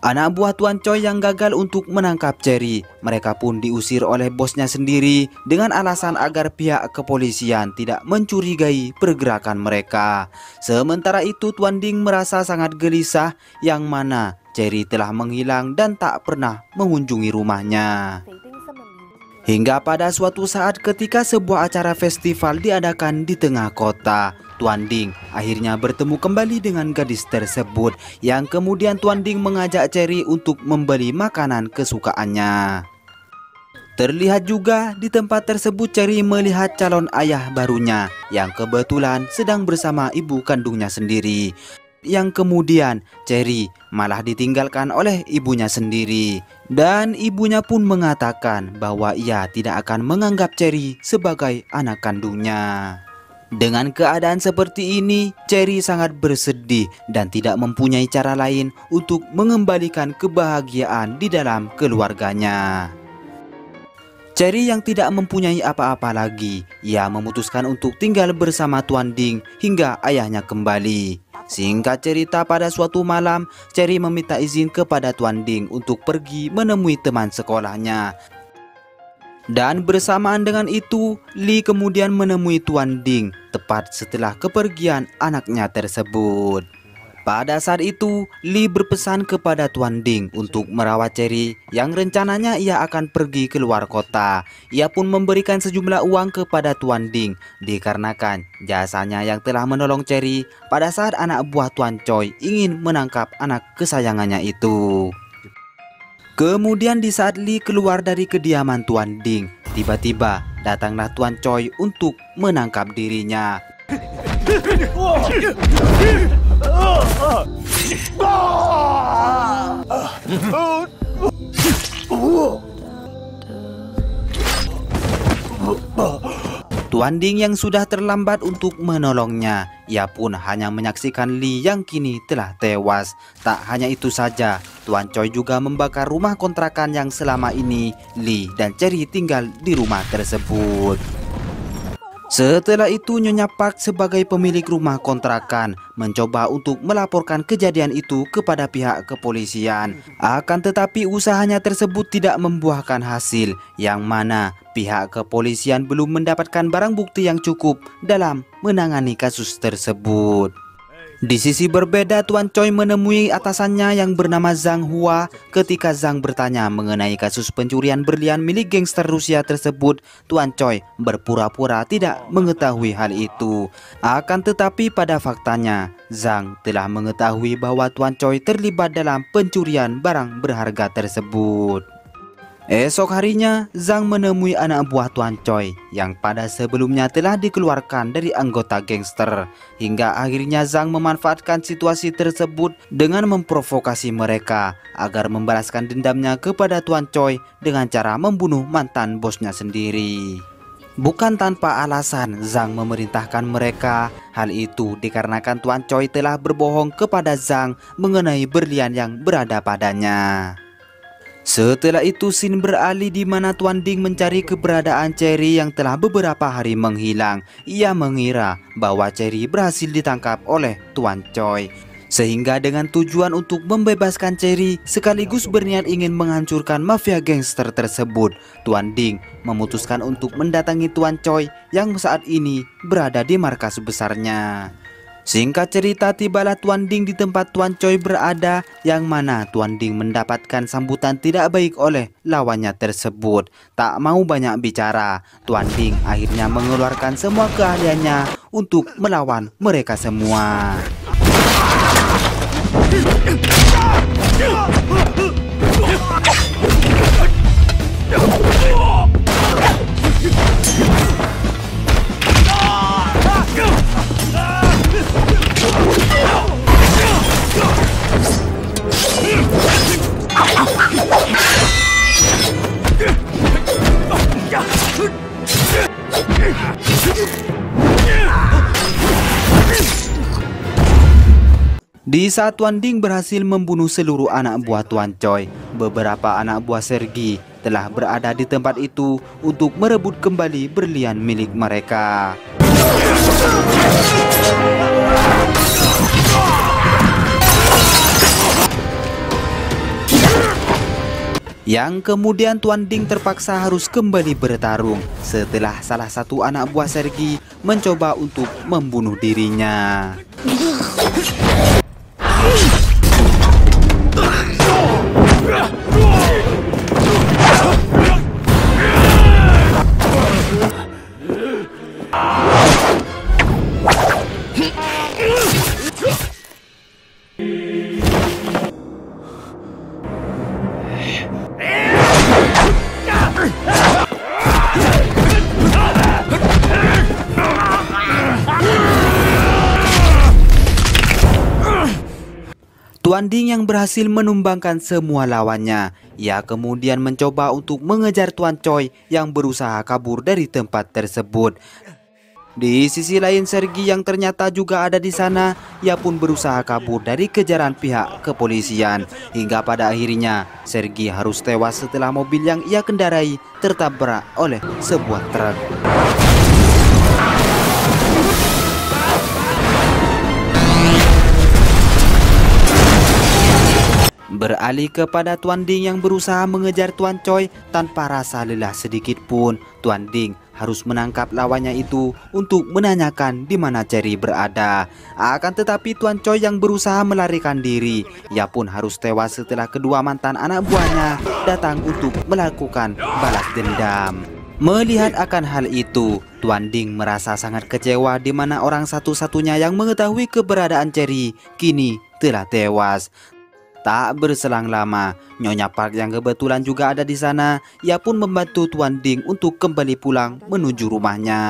Anak buah Tuan Choi yang gagal untuk menangkap Cherry, mereka pun diusir oleh bosnya sendiri dengan alasan agar pihak kepolisian tidak mencurigai pergerakan mereka. Sementara itu Tuan Ding merasa sangat gelisah yang mana Cherry telah menghilang dan tak pernah mengunjungi rumahnya. Hingga pada suatu saat ketika sebuah acara festival diadakan di tengah kota, Tuan Ding akhirnya bertemu kembali dengan gadis tersebut yang kemudian Tuan Ding mengajak Cherry untuk membeli makanan kesukaannya. Terlihat juga di tempat tersebut Cherry melihat calon ayah barunya yang kebetulan sedang bersama ibu kandungnya sendiri. Yang kemudian Cherry malah ditinggalkan oleh ibunya sendiri. Dan ibunya pun mengatakan bahwa ia tidak akan menganggap Cherry sebagai anak kandungnya. Dengan keadaan seperti ini, Cherry sangat bersedih dan tidak mempunyai cara lain untuk mengembalikan kebahagiaan di dalam keluarganya. Cherry yang tidak mempunyai apa-apa lagi, ia memutuskan untuk tinggal bersama Tuan Ding hingga ayahnya kembali. Singkat cerita, pada suatu malam, Cherry meminta izin kepada Tuan Ding untuk pergi menemui teman sekolahnya. Dan bersamaan dengan itu, Lee kemudian menemui Tuan Ding tepat setelah kepergian anaknya tersebut. Pada saat itu, Lee berpesan kepada Tuan Ding untuk merawat Cherry yang rencananya ia akan pergi ke luar kota. Ia pun memberikan sejumlah uang kepada Tuan Ding dikarenakan jasanya yang telah menolong Cherry pada saat anak buah Tuan Choi ingin menangkap anak kesayangannya itu. Kemudian di saat Lee keluar dari kediaman Tuan Ding, tiba-tiba datanglah Tuan Choi untuk menangkap dirinya. Tuan Ding yang sudah terlambat untuk menolongnya, ia pun hanya menyaksikan Lee yang kini telah tewas. Tak hanya itu saja, Tuan Choi juga membakar rumah kontrakan yang selama ini Lee dan Cherry tinggal di rumah tersebut. Setelah itu Nyonya Park sebagai pemilik rumah kontrakan mencoba untuk melaporkan kejadian itu kepada pihak kepolisian. Akan tetapi usahanya tersebut tidak membuahkan hasil, yang mana pihak kepolisian belum mendapatkan barang bukti yang cukup dalam menangani kasus tersebut. Di sisi berbeda, Tuan Choi menemui atasannya yang bernama Zhang Hua. Ketika Zhang bertanya mengenai kasus pencurian berlian milik gangster Rusia tersebut, Tuan Choi berpura-pura tidak mengetahui hal itu. Akan tetapi pada faktanya, Zhang telah mengetahui bahwa Tuan Choi terlibat dalam pencurian barang berharga tersebut. Esok harinya, Zhang menemui anak buah Tuan Choi yang pada sebelumnya telah dikeluarkan dari anggota gangster. Hingga akhirnya Zhang memanfaatkan situasi tersebut dengan memprovokasi mereka agar membalaskan dendamnya kepada Tuan Choi dengan cara membunuh mantan bosnya sendiri. Bukan tanpa alasan Zhang memerintahkan mereka. Hal itu dikarenakan Tuan Choi telah berbohong kepada Zhang mengenai berlian yang berada padanya. Setelah itu scene beralih di mana Tuan Ding mencari keberadaan Cherry yang telah beberapa hari menghilang. Ia mengira bahwa Cherry berhasil ditangkap oleh Tuan Choi. Sehingga dengan tujuan untuk membebaskan Cherry sekaligus berniat ingin menghancurkan mafia gangster tersebut, Tuan Ding memutuskan untuk mendatangi Tuan Choi yang saat ini berada di markas besarnya. Singkat cerita, tibalah Tuan Ding di tempat Tuan Choi berada, yang mana Tuan Ding mendapatkan sambutan tidak baik oleh lawannya tersebut. Tak mau banyak bicara, Tuan Ding akhirnya mengeluarkan semua keahliannya untuk melawan mereka semua. Di saat Tuan Ding berhasil membunuh seluruh anak buah Tuan Choi, beberapa anak buah Sergi telah berada di tempat itu untuk merebut kembali berlian milik mereka. Yang kemudian Tuan Ding terpaksa harus kembali bertarung setelah salah satu anak buah Sergi mencoba untuk membunuh dirinya. Tuan Ding yang berhasil menumbangkan semua lawannya. Ia kemudian mencoba untuk mengejar Tuan Choi yang berusaha kabur dari tempat tersebut. Di sisi lain, Sergi yang ternyata juga ada di sana, ia pun berusaha kabur dari kejaran pihak kepolisian. Hingga pada akhirnya, Sergi harus tewas setelah mobil yang ia kendarai tertabrak oleh sebuah truk. Beralih kepada Tuan Ding yang berusaha mengejar Tuan Choi tanpa rasa lelah sedikit pun, Tuan Ding harus menangkap lawannya itu untuk menanyakan di mana Cherry berada. Akan tetapi Tuan Choi yang berusaha melarikan diri, ia pun harus tewas setelah kedua mantan anak buahnya datang untuk melakukan balas dendam. Melihat akan hal itu, Tuan Ding merasa sangat kecewa di mana orang satu-satunya yang mengetahui keberadaan Cherry kini telah tewas. Tak berselang lama, Nyonya Park yang kebetulan juga ada di sana, ia pun membantu Tuan Ding untuk kembali pulang menuju rumahnya.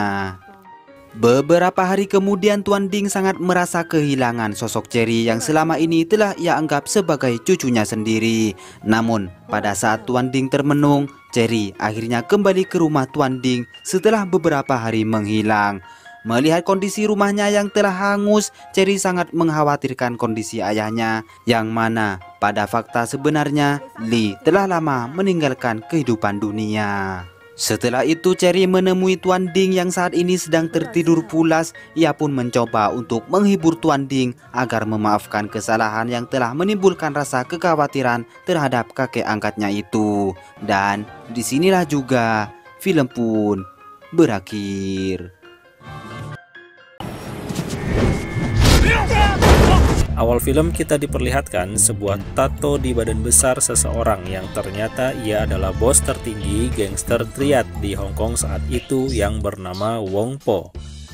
Beberapa hari kemudian, Tuan Ding sangat merasa kehilangan sosok Cherry yang selama ini telah ia anggap sebagai cucunya sendiri. Namun, pada saat Tuan Ding termenung, Cherry akhirnya kembali ke rumah Tuan Ding setelah beberapa hari menghilang. Melihat kondisi rumahnya yang telah hangus, Cherry sangat mengkhawatirkan kondisi ayahnya, yang mana pada fakta sebenarnya Lee telah lama meninggalkan kehidupan dunia. Setelah itu Cherry menemui Tuan Ding yang saat ini sedang tertidur pulas. Ia pun mencoba untuk menghibur Tuan Ding agar memaafkan kesalahan yang telah menimbulkan rasa kekhawatiran terhadap kakek angkatnya itu. Dan disinilah juga film pun berakhir. Awal film kita diperlihatkan sebuah tato di badan besar seseorang yang ternyata ia adalah bos tertinggi gangster triad di Hong Kong saat itu yang bernama Wong Po.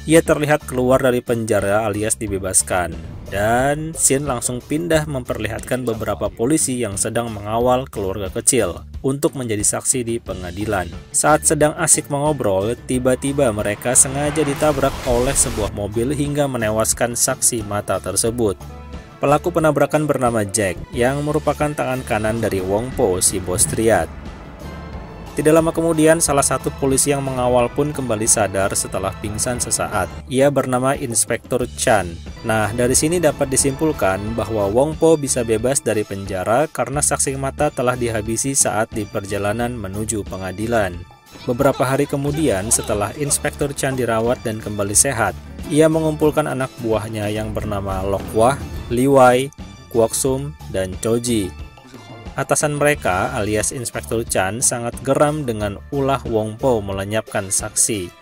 Ia terlihat keluar dari penjara alias dibebaskan, dan scene langsung pindah memperlihatkan beberapa polisi yang sedang mengawal keluarga kecil untuk menjadi saksi di pengadilan. Saat sedang asik mengobrol, tiba-tiba mereka sengaja ditabrak oleh sebuah mobil hingga menewaskan saksi mata tersebut. Pelaku penabrakan bernama Jack, yang merupakan tangan kanan dari Wong Po, si bos triad. Tidak lama kemudian, salah satu polisi yang mengawal pun kembali sadar setelah pingsan sesaat. Ia bernama Inspektur Chan. Nah, dari sini dapat disimpulkan bahwa Wong Po bisa bebas dari penjara karena saksi mata telah dihabisi saat di perjalanan menuju pengadilan. Beberapa hari kemudian, setelah Inspektur Chan dirawat dan kembali sehat, ia mengumpulkan anak buahnya yang bernama Lok Wah, Li Wai, Kwok Sum, dan Cho Ji. Atasan mereka alias Inspektur Chan sangat geram dengan ulah Wong Po melenyapkan saksi.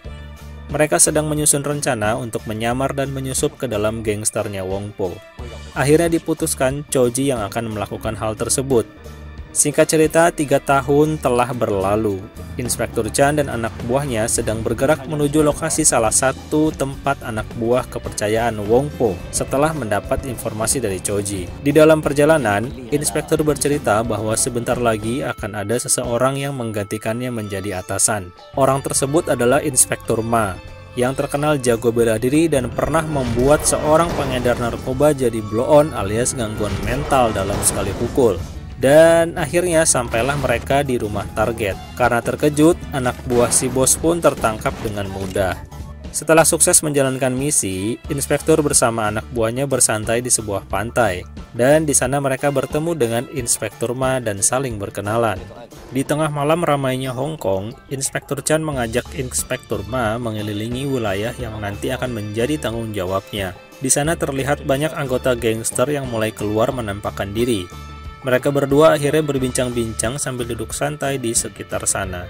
Mereka sedang menyusun rencana untuk menyamar dan menyusup ke dalam gangsternya Wong Po. Akhirnya diputuskan Cho Ji yang akan melakukan hal tersebut. Singkat cerita, 3 tahun telah berlalu. Inspektur Chan dan anak buahnya sedang bergerak menuju lokasi salah satu tempat anak buah kepercayaan Wong Po setelah mendapat informasi dari Cho Ji. Di dalam perjalanan, inspektur bercerita bahwa sebentar lagi akan ada seseorang yang menggantikannya menjadi atasan. Orang tersebut adalah Inspektur Ma, yang terkenal jago bela diri dan pernah membuat seorang pengedar narkoba jadi blow-on alias gangguan mental dalam sekali pukul. Dan akhirnya sampailah mereka di rumah target. Karena terkejut, anak buah si bos pun tertangkap dengan mudah. Setelah sukses menjalankan misi, inspektur bersama anak buahnya bersantai di sebuah pantai. Dan di sana mereka bertemu dengan Inspektur Ma dan saling berkenalan. Di tengah malam ramainya Hong Kong, Inspektur Chan mengajak Inspektur Ma mengelilingi wilayah yang nanti akan menjadi tanggung jawabnya. Di sana terlihat banyak anggota gangster yang mulai keluar menampakkan diri. Mereka berdua akhirnya berbincang-bincang sambil duduk santai di sekitar sana.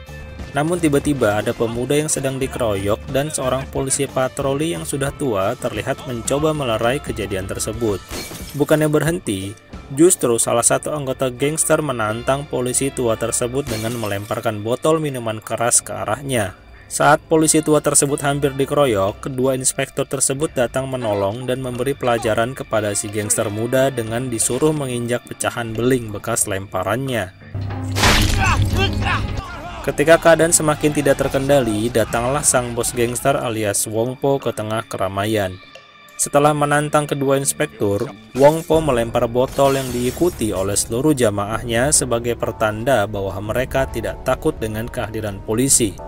Namun tiba-tiba ada pemuda yang sedang dikeroyok dan seorang polisi patroli yang sudah tua terlihat mencoba melerai kejadian tersebut. Bukannya berhenti, justru salah satu anggota gangster menantang polisi tua tersebut dengan melemparkan botol minuman keras ke arahnya. Saat polisi tua tersebut hampir dikeroyok, kedua inspektur tersebut datang menolong dan memberi pelajaran kepada si gangster muda dengan disuruh menginjak pecahan beling bekas lemparannya. Ketika keadaan semakin tidak terkendali, datanglah sang bos gangster alias Wong Po ke tengah keramaian. Setelah menantang kedua inspektur, Wong Po melempar botol yang diikuti oleh seluruh jamaahnya sebagai pertanda bahwa mereka tidak takut dengan kehadiran polisi.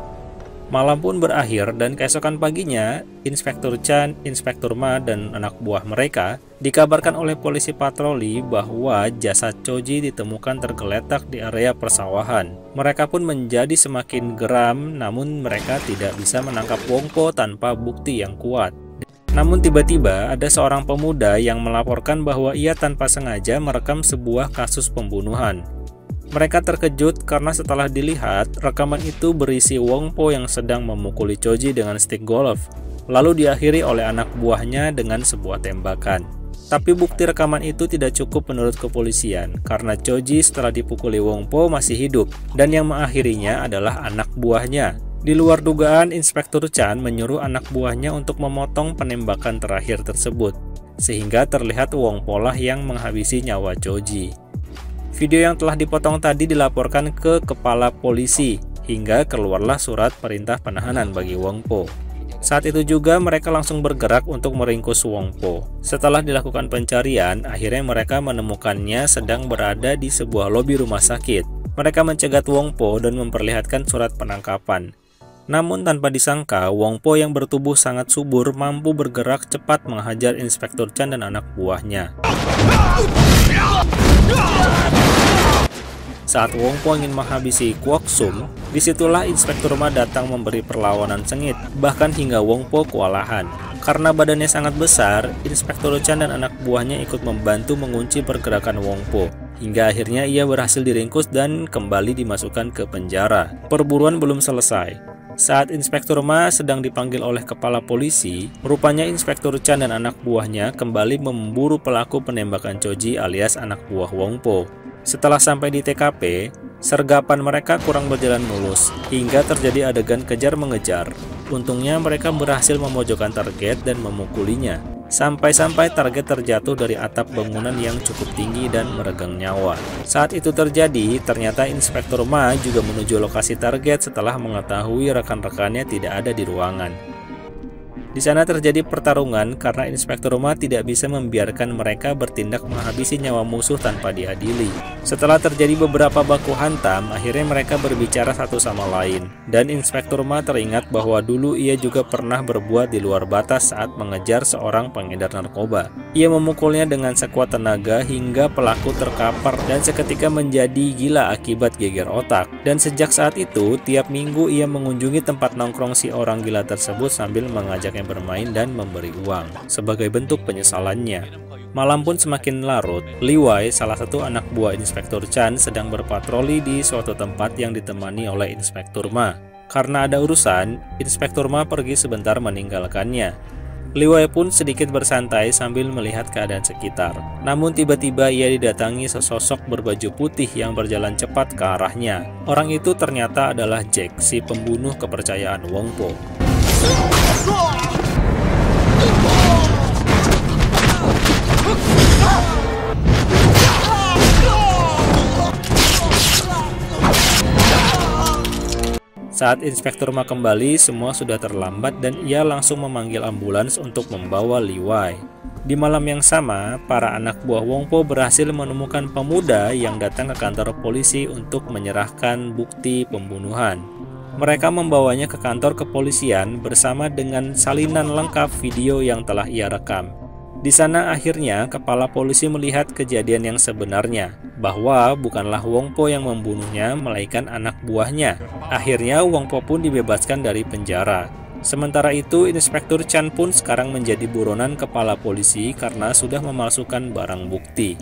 Malam pun berakhir dan keesokan paginya, Inspektur Chan, Inspektur Ma, dan anak buah mereka dikabarkan oleh polisi patroli bahwa jasad Cho Ji ditemukan tergeletak di area persawahan. Mereka pun menjadi semakin geram, namun mereka tidak bisa menangkap Wong Po tanpa bukti yang kuat. Namun tiba-tiba ada seorang pemuda yang melaporkan bahwa ia tanpa sengaja merekam sebuah kasus pembunuhan. Mereka terkejut karena setelah dilihat, rekaman itu berisi Wong Po yang sedang memukuli Cho Ji dengan stick golf, lalu diakhiri oleh anak buahnya dengan sebuah tembakan. Tapi bukti rekaman itu tidak cukup menurut kepolisian, karena Cho Ji setelah dipukuli Wong Po masih hidup, dan yang mengakhirinya adalah anak buahnya. Di luar dugaan, Inspektur Chan menyuruh anak buahnya untuk memotong penembakan terakhir tersebut, sehingga terlihat Wong Po lah yang menghabisi nyawa Cho Ji. Video yang telah dipotong tadi dilaporkan ke kepala polisi, hingga keluarlah surat perintah penahanan bagi Wong Po. Saat itu juga mereka langsung bergerak untuk meringkus Wong Po. Setelah dilakukan pencarian, akhirnya mereka menemukannya sedang berada di sebuah lobi rumah sakit. Mereka mencegat Wong Po dan memperlihatkan surat penangkapan. Namun tanpa disangka, Wong Po yang bertubuh sangat subur mampu bergerak cepat menghajar Inspektur Chan dan anak buahnya. Saat Wong Po ingin menghabisi Kwok Sum, disitulah Inspektur Ma datang memberi perlawanan sengit, bahkan hingga Wong Po kewalahan. Karena badannya sangat besar, Inspektur Chan dan anak buahnya ikut membantu mengunci pergerakan Wong Po. Hingga akhirnya ia berhasil diringkus dan kembali dimasukkan ke penjara. Perburuan belum selesai. Saat Inspektur Ma sedang dipanggil oleh kepala polisi, rupanya Inspektur Chan dan anak buahnya kembali memburu pelaku penembakan Choji alias anak buah Wong Po. Setelah sampai di TKP, sergapan mereka kurang berjalan mulus, hingga terjadi adegan kejar-mengejar. Untungnya mereka berhasil memojokkan target dan memukulinya, sampai-sampai target terjatuh dari atap bangunan yang cukup tinggi dan meregang nyawa. Saat itu terjadi, ternyata Inspektur Ma juga menuju lokasi target setelah mengetahui rekan-rekannya tidak ada di ruangan. Di sana terjadi pertarungan karena Inspektur Ma tidak bisa membiarkan mereka bertindak menghabisi nyawa musuh tanpa diadili. Setelah terjadi beberapa baku hantam, akhirnya mereka berbicara satu sama lain. Dan Inspektur Ma teringat bahwa dulu ia juga pernah berbuat di luar batas saat mengejar seorang pengedar narkoba. Ia memukulnya dengan sekuat tenaga hingga pelaku terkapar dan seketika menjadi gila akibat geger otak. Dan sejak saat itu, tiap minggu ia mengunjungi tempat nongkrong si orang gila tersebut sambil mengajaknya bermain dan memberi uang sebagai bentuk penyesalannya. Malam pun semakin larut. Li Wei, salah satu anak buah Inspektur Chan, sedang berpatroli di suatu tempat yang ditemani oleh Inspektur Ma. Karena ada urusan, Inspektur Ma pergi sebentar meninggalkannya. Li Wei pun sedikit bersantai sambil melihat keadaan sekitar. Namun tiba-tiba ia didatangi sesosok berbaju putih yang berjalan cepat ke arahnya. Orang itu ternyata adalah Jack, si pembunuh kepercayaan Wong Po. Saat Inspektur Ma kembali, semua sudah terlambat dan ia langsung memanggil ambulans untuk membawa Li Wei. Di malam yang sama, para anak buah Wong Po berhasil menemukan pemuda yang datang ke kantor polisi untuk menyerahkan bukti pembunuhan. Mereka membawanya ke kantor kepolisian bersama dengan salinan lengkap video yang telah ia rekam. Di sana akhirnya kepala polisi melihat kejadian yang sebenarnya, bahwa bukanlah Wong Po yang membunuhnya, melainkan anak buahnya. Akhirnya Wong Po pun dibebaskan dari penjara. Sementara itu, Inspektur Chan pun sekarang menjadi buronan kepala polisi karena sudah memalsukan barang bukti.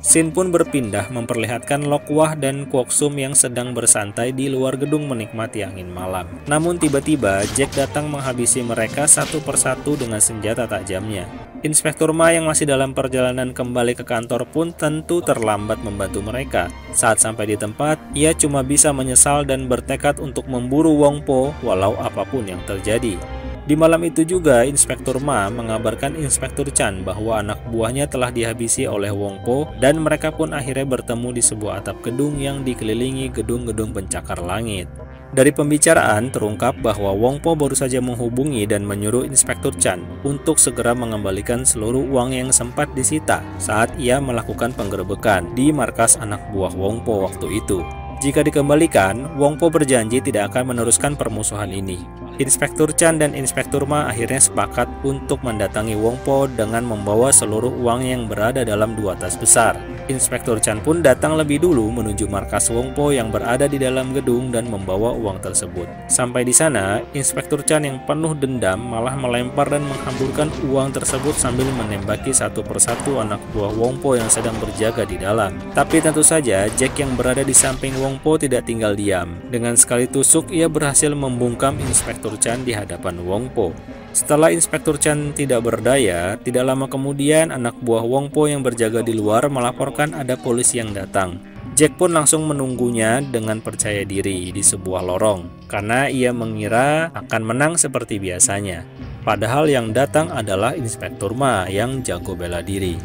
Scene pun berpindah memperlihatkan Lok Wah dan Kwok Sum yang sedang bersantai di luar gedung menikmati angin malam. Namun tiba-tiba Jack datang menghabisi mereka satu persatu dengan senjata tajamnya. Inspektur Ma yang masih dalam perjalanan kembali ke kantor pun tentu terlambat membantu mereka. Saat sampai di tempat, ia cuma bisa menyesal dan bertekad untuk memburu Wong Po walau apapun yang terjadi. Di malam itu juga, Inspektur Ma mengabarkan Inspektur Chan bahwa anak buahnya telah dihabisi oleh Wong Po dan mereka pun akhirnya bertemu di sebuah atap gedung yang dikelilingi gedung-gedung pencakar langit. Dari pembicaraan terungkap bahwa Wong Po baru saja menghubungi dan menyuruh Inspektur Chan untuk segera mengembalikan seluruh uang yang sempat disita saat ia melakukan penggerebekan di markas anak buah Wong Po waktu itu. Jika dikembalikan, Wong Po berjanji tidak akan meneruskan permusuhan ini. Inspektur Chan dan Inspektur Ma akhirnya sepakat untuk mendatangi Wong Po dengan membawa seluruh uang yang berada dalam 2 tas besar. Inspektur Chan pun datang lebih dulu menuju markas Wong Po yang berada di dalam gedung dan membawa uang tersebut. Sampai di sana, Inspektur Chan yang penuh dendam malah melempar dan menghamburkan uang tersebut sambil menembaki satu persatu anak buah Wong Po yang sedang berjaga di dalam. Tapi tentu saja Jack yang berada di samping Wong Po tidak tinggal diam. Dengan sekali tusuk, ia berhasil membungkam Inspektur Chan di hadapan Wong Po. Setelah Inspektur Chan tidak berdaya, tidak lama kemudian anak buah Wong Po yang berjaga di luar melaporkan ada polisi yang datang. Jack pun langsung menunggunya dengan percaya diri di sebuah lorong, karena ia mengira akan menang seperti biasanya. Padahal yang datang adalah Inspektur Ma yang jago bela diri.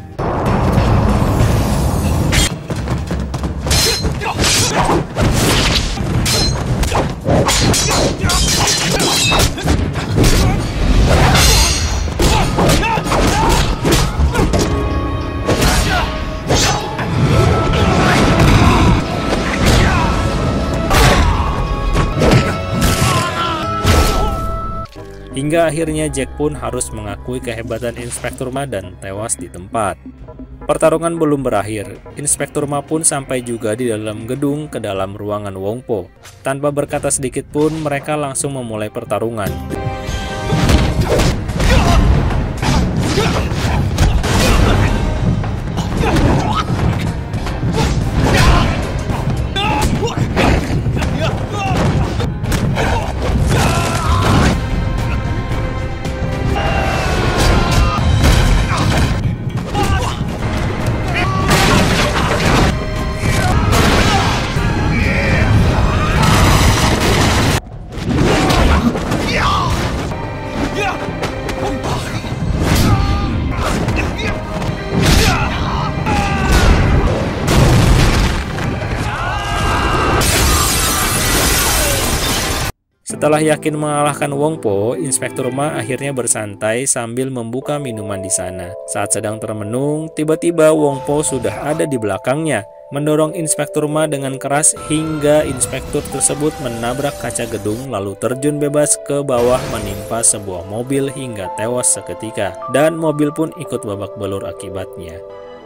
Hingga akhirnya Jack pun harus mengakui kehebatan Inspektur Ma dan tewas di tempat. Pertarungan belum berakhir, Inspektur Ma pun sampai juga di dalam gedung ke dalam ruangan Wong Po. Tanpa berkata sedikit pun, mereka langsung memulai pertarungan. Setelah yakin mengalahkan Wong Po, Inspektur Ma akhirnya bersantai sambil membuka minuman di sana. Saat sedang termenung, tiba-tiba Wong Po sudah ada di belakangnya, mendorong Inspektur Ma dengan keras hingga inspektur tersebut menabrak kaca gedung lalu terjun bebas ke bawah menimpa sebuah mobil hingga tewas seketika, dan mobil pun ikut babak belur akibatnya.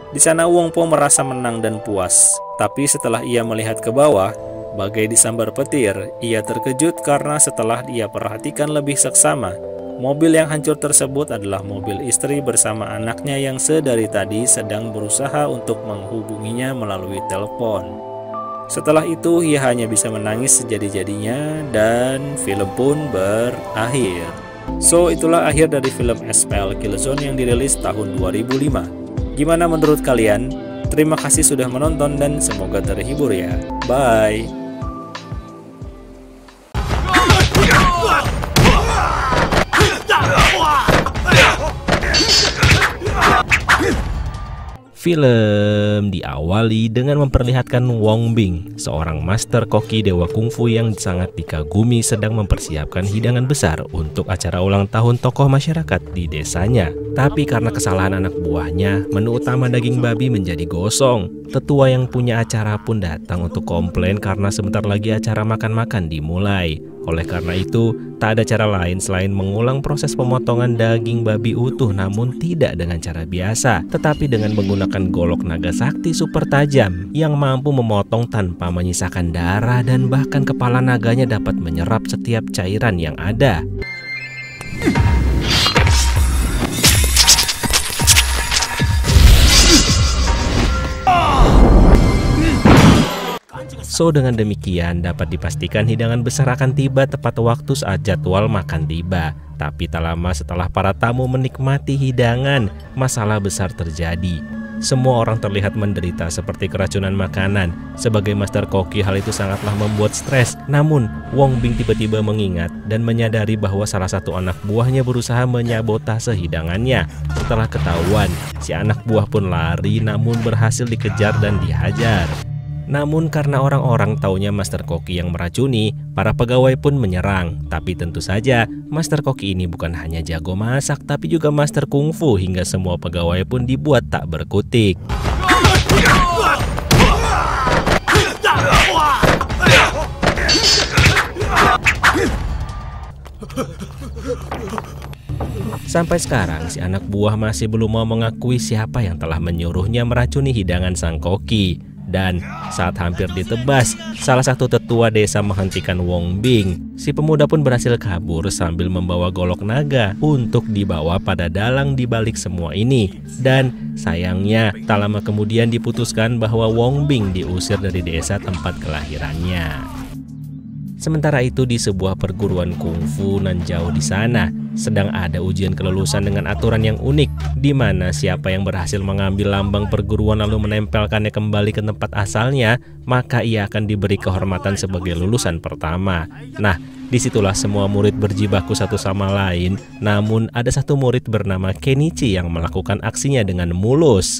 Di sana Wong Po merasa menang dan puas, tapi setelah ia melihat ke bawah, bagai disambar petir, ia terkejut karena setelah ia perhatikan lebih seksama, mobil yang hancur tersebut adalah mobil istri bersama anaknya yang sedari tadi sedang berusaha untuk menghubunginya melalui telepon. Setelah itu, ia hanya bisa menangis sejadi-jadinya dan film pun berakhir. So, itulah akhir dari film SPL Killzone yang dirilis tahun 2005. Gimana menurut kalian? Terima kasih sudah menonton dan semoga terhibur ya. Bye! Film diawali dengan memperlihatkan Wong Bing, seorang master koki dewa kungfu yang sangat dikagumi sedang mempersiapkan hidangan besar untuk acara ulang tahun tokoh masyarakat di desanya. Tapi karena kesalahan anak buahnya, menu utama daging babi menjadi gosong. Tetua yang punya acara pun datang untuk komplain karena sebentar lagi acara makan-makan dimulai. Oleh karena itu, tak ada cara lain selain mengulang proses pemotongan daging babi utuh, namun tidak dengan cara biasa, tetapi dengan menggunakan golok naga sakti super tajam yang mampu memotong tanpa menyisakan darah, dan bahkan kepala naganya dapat menyerap setiap cairan yang ada. So, dengan demikian dapat dipastikan hidangan besar akan tiba tepat waktu saat jadwal makan tiba. Tapi tak lama setelah para tamu menikmati hidangan, masalah besar terjadi. Semua orang terlihat menderita seperti keracunan makanan. Sebagai master koki, hal itu sangatlah membuat stres. Namun, Wong Bing tiba-tiba mengingat dan menyadari bahwa salah satu anak buahnya berusaha menyabotase hidangannya. Setelah ketahuan, si anak buah pun lari namun berhasil dikejar dan dihajar. Namun karena orang-orang taunya master koki yang meracuni, para pegawai pun menyerang. Tapi tentu saja, master koki ini bukan hanya jago masak, tapi juga master kungfu, hingga semua pegawai pun dibuat tak berkutik. Sampai sekarang, si anak buah masih belum mau mengakui siapa yang telah menyuruhnya meracuni hidangan sang koki. Dan saat hampir ditebas, salah satu tetua desa menghentikan Wong Bing. Si pemuda pun berhasil kabur sambil membawa golok naga untuk dibawa pada dalang di balik semua ini. Dan sayangnya, tak lama kemudian diputuskan bahwa Wong Bing diusir dari desa tempat kelahirannya. Sementara itu di sebuah perguruan kungfu nan jauh di sana sedang ada ujian kelulusan dengan aturan yang unik, di mana siapa yang berhasil mengambil lambang perguruan lalu menempelkannya kembali ke tempat asalnya, maka ia akan diberi kehormatan sebagai lulusan pertama. Nah, disitulah semua murid berjibaku satu sama lain. Namun ada satu murid bernama Kenichi yang melakukan aksinya dengan mulus.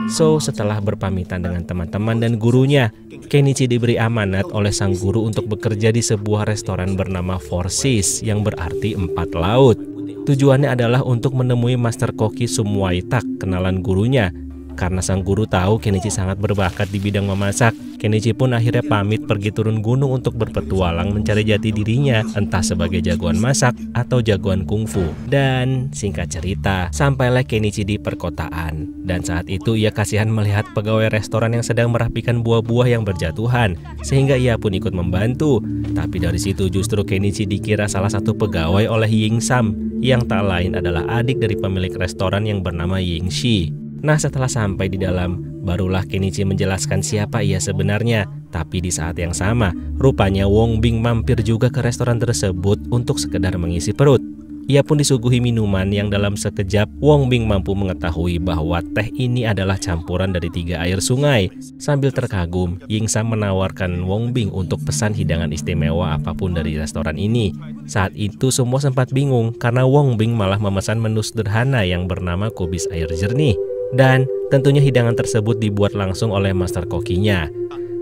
So, setelah berpamitan dengan teman-teman dan gurunya, Kenichi diberi amanat oleh sang guru untuk bekerja di sebuah restoran bernama Four Seas yang berarti 4 laut. Tujuannya adalah untuk menemui Master Koki Sumwaitak, kenalan gurunya. Karena sang guru tahu Kenichi sangat berbakat di bidang memasak, Kenichi pun akhirnya pamit pergi turun gunung untuk berpetualang mencari jati dirinya, entah sebagai jagoan masak atau jagoan kungfu. Dan singkat cerita, sampailah Kenichi di perkotaan. Dan saat itu ia kasihan melihat pegawai restoran yang sedang merapikan buah-buah yang berjatuhan, sehingga ia pun ikut membantu. Tapi dari situ justru Kenichi dikira salah satu pegawai oleh Ying Sam, yang tak lain adalah adik dari pemilik restoran yang bernama Ying Shi. Nah, setelah sampai di dalam, barulah Kenichi menjelaskan siapa ia sebenarnya. Tapi di saat yang sama, rupanya Wong Bing mampir juga ke restoran tersebut untuk sekedar mengisi perut. Ia pun disuguhi minuman yang dalam sekejap Wong Bing mampu mengetahui bahwa teh ini adalah campuran dari 3 air sungai. Sambil terkagum, Yingsa menawarkan Wong Bing untuk pesan hidangan istimewa apapun dari restoran ini. Saat itu semua sempat bingung karena Wong Bing malah memesan menu sederhana yang bernama kubis air jernih. Dan tentunya hidangan tersebut dibuat langsung oleh master kokinya.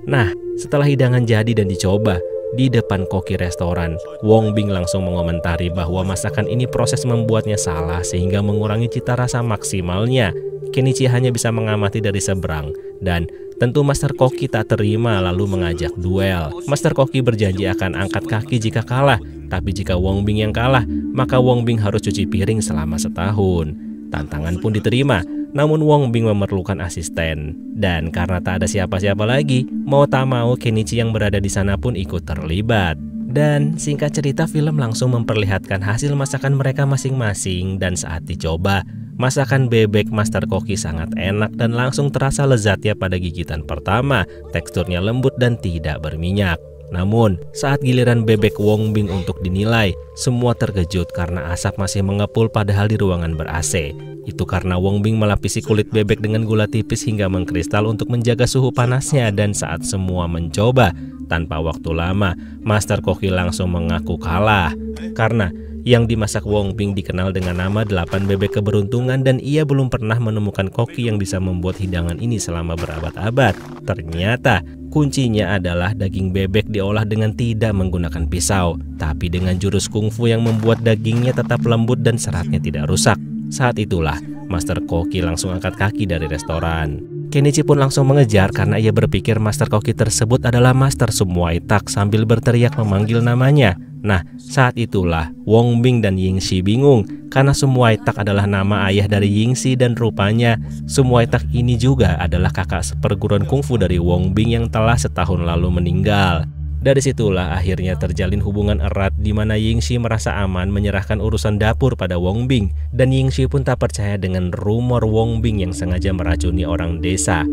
Nah, setelah hidangan jadi dan dicoba, di depan koki restoran, Wong Bing langsung mengomentari bahwa masakan ini proses membuatnya salah sehingga mengurangi cita rasa maksimalnya. Kenichi hanya bisa mengamati dari seberang, dan tentu Master Koki tak terima lalu mengajak duel. Master Koki berjanji akan angkat kaki jika kalah, tapi jika Wong Bing yang kalah, maka Wong Bing harus cuci piring selama setahun. Tantangan pun diterima, namun Wong Bing memerlukan asisten. Dan karena tak ada siapa-siapa lagi, mau tak mau Kenichi yang berada di sana pun ikut terlibat. Dan singkat cerita, film langsung memperlihatkan hasil masakan mereka masing-masing. Dan saat dicoba, masakan bebek Master Koki sangat enak dan langsung terasa lezatnya pada gigitan pertama. Teksturnya lembut dan tidak berminyak. Namun, saat giliran bebek Wong Bing untuk dinilai, semua terkejut karena asap masih mengepul padahal di ruangan ber-AC. Itu karena Wong Bing melapisi kulit bebek dengan gula tipis hingga mengkristal untuk menjaga suhu panasnya, dan saat semua mencoba, tanpa waktu lama, Master Koki langsung mengaku kalah. Karena yang dimasak Wong Bing dikenal dengan nama 8 bebek keberuntungan dan ia belum pernah menemukan koki yang bisa membuat hidangan ini selama berabad-abad. Ternyata kuncinya adalah daging bebek diolah dengan tidak menggunakan pisau, tapi dengan jurus kungfu yang membuat dagingnya tetap lembut dan seratnya tidak rusak. Saat itulah Master Koki langsung angkat kaki dari restoran. Kenichi pun langsung mengejar karena ia berpikir Master Koki tersebut adalah Master Muay Thai sambil berteriak memanggil namanya. Nah, saat itulah Wong Bing dan Yingxi bingung karena Muay Thai adalah nama ayah dari Yingxi dan rupanya Muay Thai ini juga adalah kakak seperguruan kungfu dari Wong Bing yang telah setahun lalu meninggal. Dari situlah akhirnya terjalin hubungan erat di mana Yingxi merasa aman menyerahkan urusan dapur pada Wong Bing, dan Yingxi pun tak percaya dengan rumor Wong Bing yang sengaja meracuni orang desa.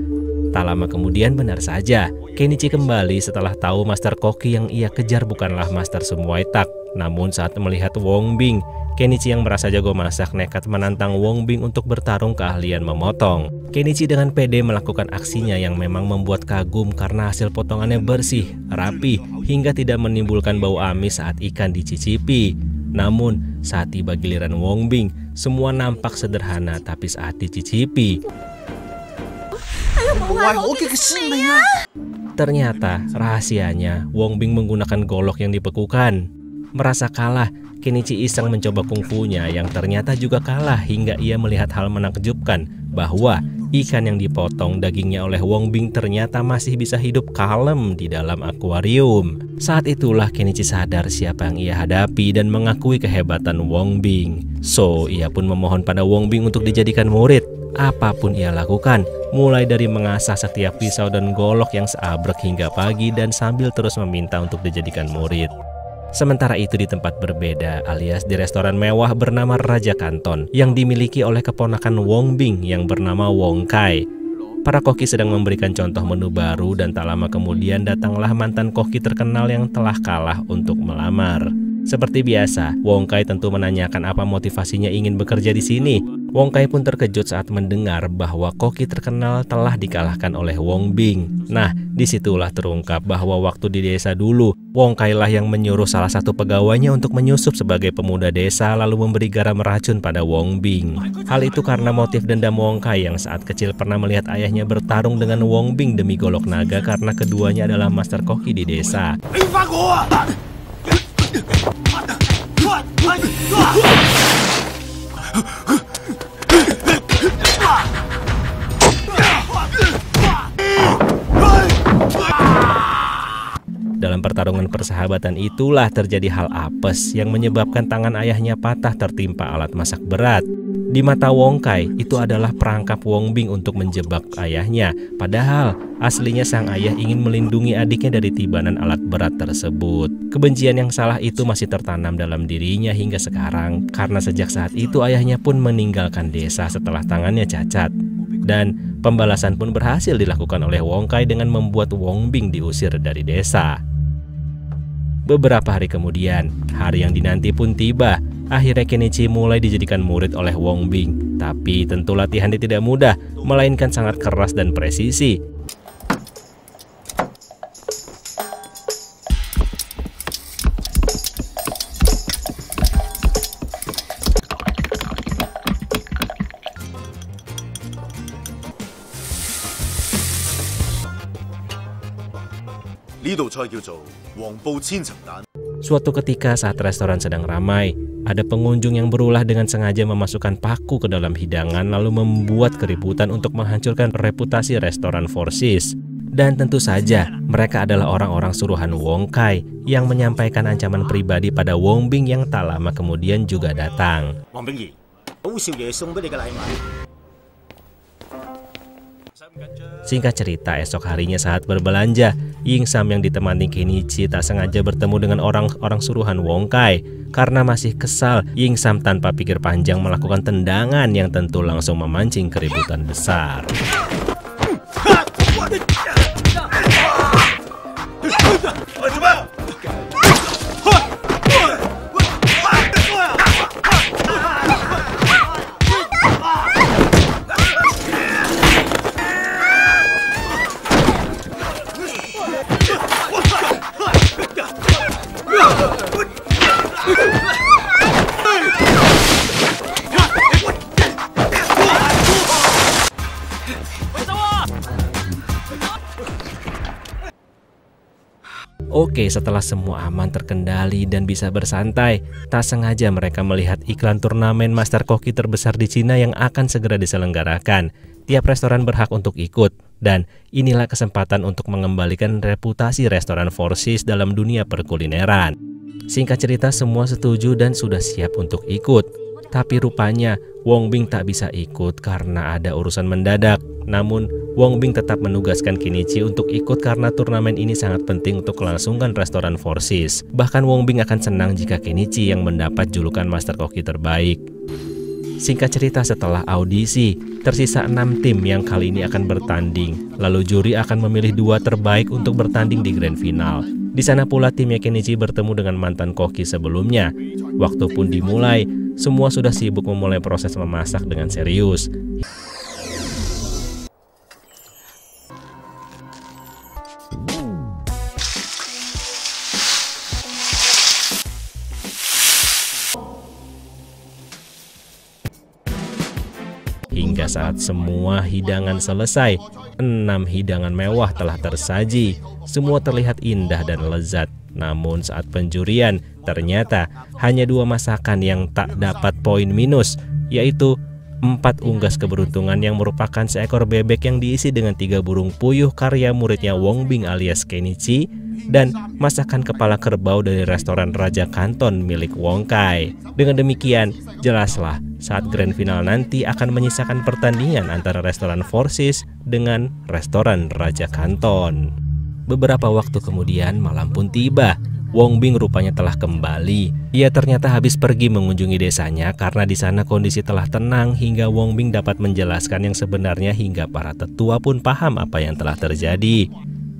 Tak lama kemudian benar saja, Kenichi kembali setelah tahu Master Koki yang ia kejar bukanlah Master Muay Thai. Namun saat melihat Wong Bing, Kenichi yang merasa jago masak nekat menantang Wong Bing untuk bertarung keahlian memotong. Kenichi dengan pede melakukan aksinya yang memang membuat kagum karena hasil potongannya bersih, rapi, hingga tidak menimbulkan bau amis saat ikan dicicipi. Namun saat tiba giliran Wong Bing, semua nampak sederhana, tapi saat dicicipi, ternyata rahasianya Wong Bing menggunakan golok yang dibekukan. Merasa kalah, Kenichi iseng mencoba kungfunya yang ternyata juga kalah hingga ia melihat hal menakjubkan bahwa ikan yang dipotong dagingnya oleh Wong Bing ternyata masih bisa hidup kalem di dalam akuarium. Saat itulah Kenichi sadar siapa yang ia hadapi dan mengakui kehebatan Wong Bing. So, ia pun memohon pada Wong Bing untuk dijadikan murid. Apapun ia lakukan, mulai dari mengasah setiap pisau dan golok yang seabrek hingga pagi dan sambil terus meminta untuk dijadikan murid. Sementara itu di tempat berbeda alias di restoran mewah bernama Raja Kanton yang dimiliki oleh keponakan Wong Bing yang bernama Wong Kai. Para koki sedang memberikan contoh menu baru dan tak lama kemudian datanglah mantan koki terkenal yang telah kalah untuk melamar. Seperti biasa, Wong Kai tentu menanyakan apa motivasinya ingin bekerja di sini. Wong Kai pun terkejut saat mendengar bahwa koki terkenal telah dikalahkan oleh Wong Bing. Nah, disitulah terungkap bahwa waktu di desa dulu, Wong Kai lah yang menyuruh salah satu pegawainya untuk menyusup sebagai pemuda desa lalu memberi garam racun pada Wong Bing. Hal itu karena motif dendam Wong Kai yang saat kecil pernah melihat ayahnya bertarung dengan Wong Bing demi golok naga karena keduanya adalah master koki di desa. Dalam pertarungan persahabatan itulah terjadi hal apes yang menyebabkan tangan ayahnya patah tertimpa alat masak berat. Di mata Wong Kai, itu adalah perangkap Wong Bing untuk menjebak ayahnya. Padahal, aslinya sang ayah ingin melindungi adiknya dari tibanan alat berat tersebut. Kebencian yang salah itu masih tertanam dalam dirinya hingga sekarang, karena sejak saat itu ayahnya pun meninggalkan desa setelah tangannya cacat. Dan pembalasan pun berhasil dilakukan oleh Wong Kai dengan membuat Wong Bing diusir dari desa. Beberapa hari kemudian, hari yang dinanti pun tiba. Akhirnya Kenichi mulai dijadikan murid oleh Wong Bing. Tapi tentu latihannya tidak mudah, melainkan sangat keras dan presisi. Suatu ketika saat restoran sedang ramai, ada pengunjung yang berulah dengan sengaja memasukkan paku ke dalam hidangan lalu membuat keributan untuk menghancurkan reputasi restoran Four Seas. Dan tentu saja mereka adalah orang-orang suruhan Wong Kai yang menyampaikan ancaman pribadi pada Wong Bing yang tak lama kemudian juga datang. Singkat cerita, esok harinya saat berbelanja, Ying Sam yang ditemani Kenichi tak sengaja bertemu dengan orang-orang suruhan Wong Kai. Karena masih kesal, Ying Sam tanpa pikir panjang melakukan tendangan yang tentu langsung memancing keributan besar. Oke, setelah semua aman terkendali dan bisa bersantai, tak sengaja mereka melihat iklan turnamen Master Koki terbesar di Cina yang akan segera diselenggarakan. Tiap restoran berhak untuk ikut, dan inilah kesempatan untuk mengembalikan reputasi restoran Four Seas dalam dunia perkulineran. Singkat cerita, semua setuju dan sudah siap untuk ikut. Tapi rupanya Wong Bing tak bisa ikut karena ada urusan mendadak. Namun Wong Bing tetap menugaskan Kenichi untuk ikut karena turnamen ini sangat penting untuk melangsungkan restoran Four Seas. Bahkan Wong Bing akan senang jika Kenichi yang mendapat julukan Master Koki terbaik. Singkat cerita, setelah audisi, tersisa 6 tim yang kali ini akan bertanding. Lalu juri akan memilih 2 terbaik untuk bertanding di grand final. Di sana pula timnya Kenichi bertemu dengan mantan koki sebelumnya. Waktu pun dimulai, semua sudah sibuk memulai proses memasak dengan serius. Hingga saat semua hidangan selesai, 6 hidangan mewah telah tersaji. Semua terlihat indah dan lezat. Namun saat penjurian, ternyata hanya 2 masakan yang tak dapat poin minus, yaitu 4 unggas keberuntungan yang merupakan seekor bebek yang diisi dengan 3 burung puyuh karya muridnya Wong Bing alias Kenichi, dan masakan kepala kerbau dari restoran Raja Kanton milik Wong Kai. Dengan demikian, jelaslah saat grand final nanti akan menyisakan pertandingan antara restoran Four Seas dengan restoran Raja Kanton. Beberapa waktu kemudian malam pun tiba. Wong Bing rupanya telah kembali. Ia ternyata habis pergi mengunjungi desanya karena di sana kondisi telah tenang hingga Wong Bing dapat menjelaskan yang sebenarnya hingga para tetua pun paham apa yang telah terjadi.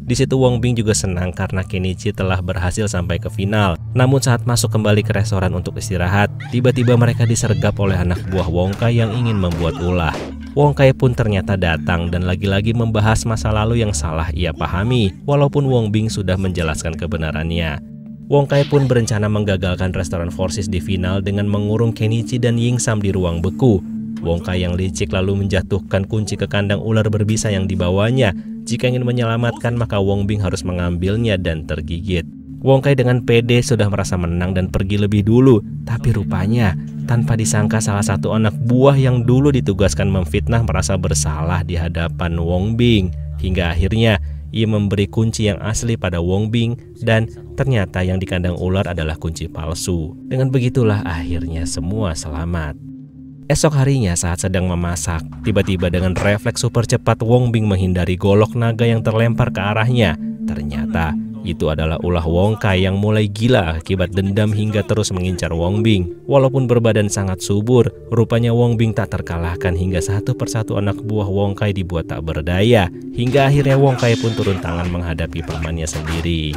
Di situ Wong Bing juga senang karena Kenichi telah berhasil sampai ke final. Namun saat masuk kembali ke restoran untuk istirahat, tiba-tiba mereka disergap oleh anak buah Wong Kai yang ingin membuat ulah. Wong Kai pun ternyata datang dan lagi-lagi membahas masa lalu yang salah ia pahami, walaupun Wong Bing sudah menjelaskan kebenarannya. Wong Kai pun berencana menggagalkan restoran Four Seas di final dengan mengurung Kenichi dan Ying Sam di ruang beku. Wong Kai yang licik lalu menjatuhkan kunci ke kandang ular berbisa yang dibawanya. Jika ingin menyelamatkan, maka Wong Bing harus mengambilnya dan tergigit. Wong Kai dengan pede sudah merasa menang dan pergi lebih dulu. Tapi rupanya, tanpa disangka salah satu anak buah yang dulu ditugaskan memfitnah merasa bersalah di hadapan Wong Bing. Hingga akhirnya, ia memberi kunci yang asli pada Wong Bing dan ternyata yang di kandang ular adalah kunci palsu. Dengan begitulah akhirnya semua selamat. Esok harinya saat sedang memasak, tiba-tiba dengan refleks super cepat Wong Bing menghindari golok naga yang terlempar ke arahnya. Ternyata itu adalah ulah Wong Kai yang mulai gila akibat dendam hingga terus mengincar Wong Bing. Walaupun berbadan sangat subur, rupanya Wong Bing tak terkalahkan hingga satu persatu anak buah Wong Kai dibuat tak berdaya. Hingga akhirnya Wong Kai pun turun tangan menghadapi pamannya sendiri.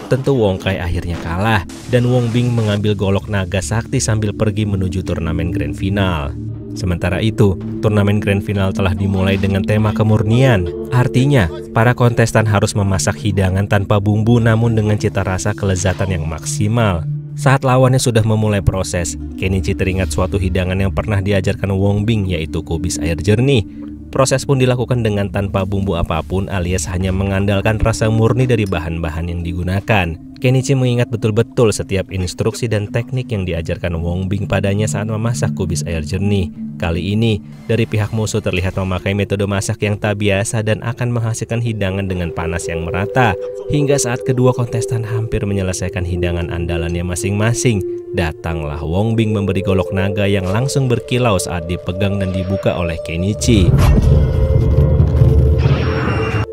Tentu Wong Kai akhirnya kalah dan Wong Bing mengambil golok naga sakti sambil pergi menuju turnamen grand final. Sementara itu, turnamen grand final telah dimulai dengan tema kemurnian. Artinya, para kontestan harus memasak hidangan tanpa bumbu namun dengan cita rasa kelezatan yang maksimal. Saat lawannya sudah memulai proses, Kenichi teringat suatu hidangan yang pernah diajarkan Wong Bing, yaitu kubis air jernih. Proses pun dilakukan dengan tanpa bumbu apapun alias hanya mengandalkan rasa murni dari bahan-bahan yang digunakan. Kenichi mengingat betul-betul setiap instruksi dan teknik yang diajarkan Wong Bing padanya saat memasak kubis air jernih. Kali ini, dari pihak musuh terlihat memakai metode masak yang tak biasa dan akan menghasilkan hidangan dengan panas yang merata. Hingga saat kedua kontestan hampir menyelesaikan hidangan andalannya masing-masing, datanglah Wong Bing memberi golok naga yang langsung berkilau saat dipegang dan dibuka oleh Kenichi.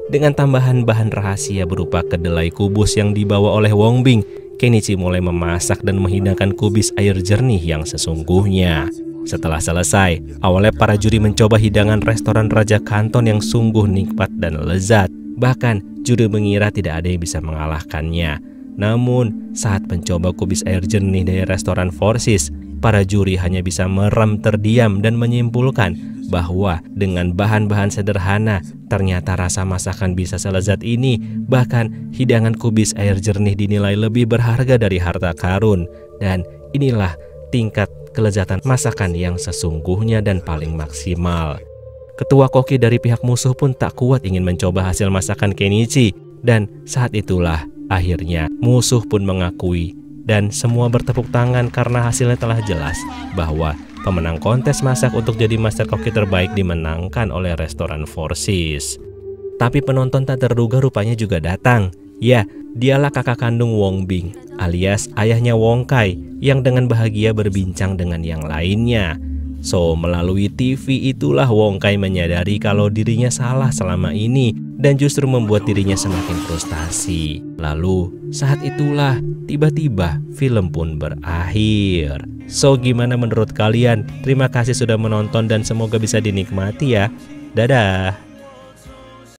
Dengan tambahan bahan rahasia berupa kedelai kubus yang dibawa oleh Wong Bing, Kenichi mulai memasak dan menghidangkan kubis air jernih yang sesungguhnya. Setelah selesai, awalnya para juri mencoba hidangan restoran Raja Kanton yang sungguh nikmat dan lezat. Bahkan, juri mengira tidak ada yang bisa mengalahkannya. Namun, saat mencoba kubis air jernih dari restoran Four Seas, para juri hanya bisa merem terdiam dan menyimpulkan bahwa dengan bahan-bahan sederhana, ternyata rasa masakan bisa selezat ini. Bahkan, hidangan kubis air jernih dinilai lebih berharga dari harta karun. Dan inilah tingkat kelezatan masakan yang sesungguhnya dan paling maksimal. Ketua koki dari pihak musuh pun tak kuat ingin mencoba hasil masakan Kenichi. Dan saat itulah akhirnya musuh pun mengakui dan semua bertepuk tangan karena hasilnya telah jelas bahwa pemenang kontes masak untuk jadi master koki terbaik dimenangkan oleh restoran Four Seas. Tapi penonton tak terduga rupanya juga datang. Ya, dialah kakak kandung Wong Bing alias ayahnya Wong Kai yang dengan bahagia berbincang dengan yang lainnya. So, melalui TV itulah Wong Kai menyadari kalau dirinya salah selama ini dan justru membuat dirinya semakin frustasi. Lalu, saat itulah tiba-tiba film pun berakhir. So, gimana menurut kalian? Terima kasih sudah menonton dan semoga bisa dinikmati ya. Dadah!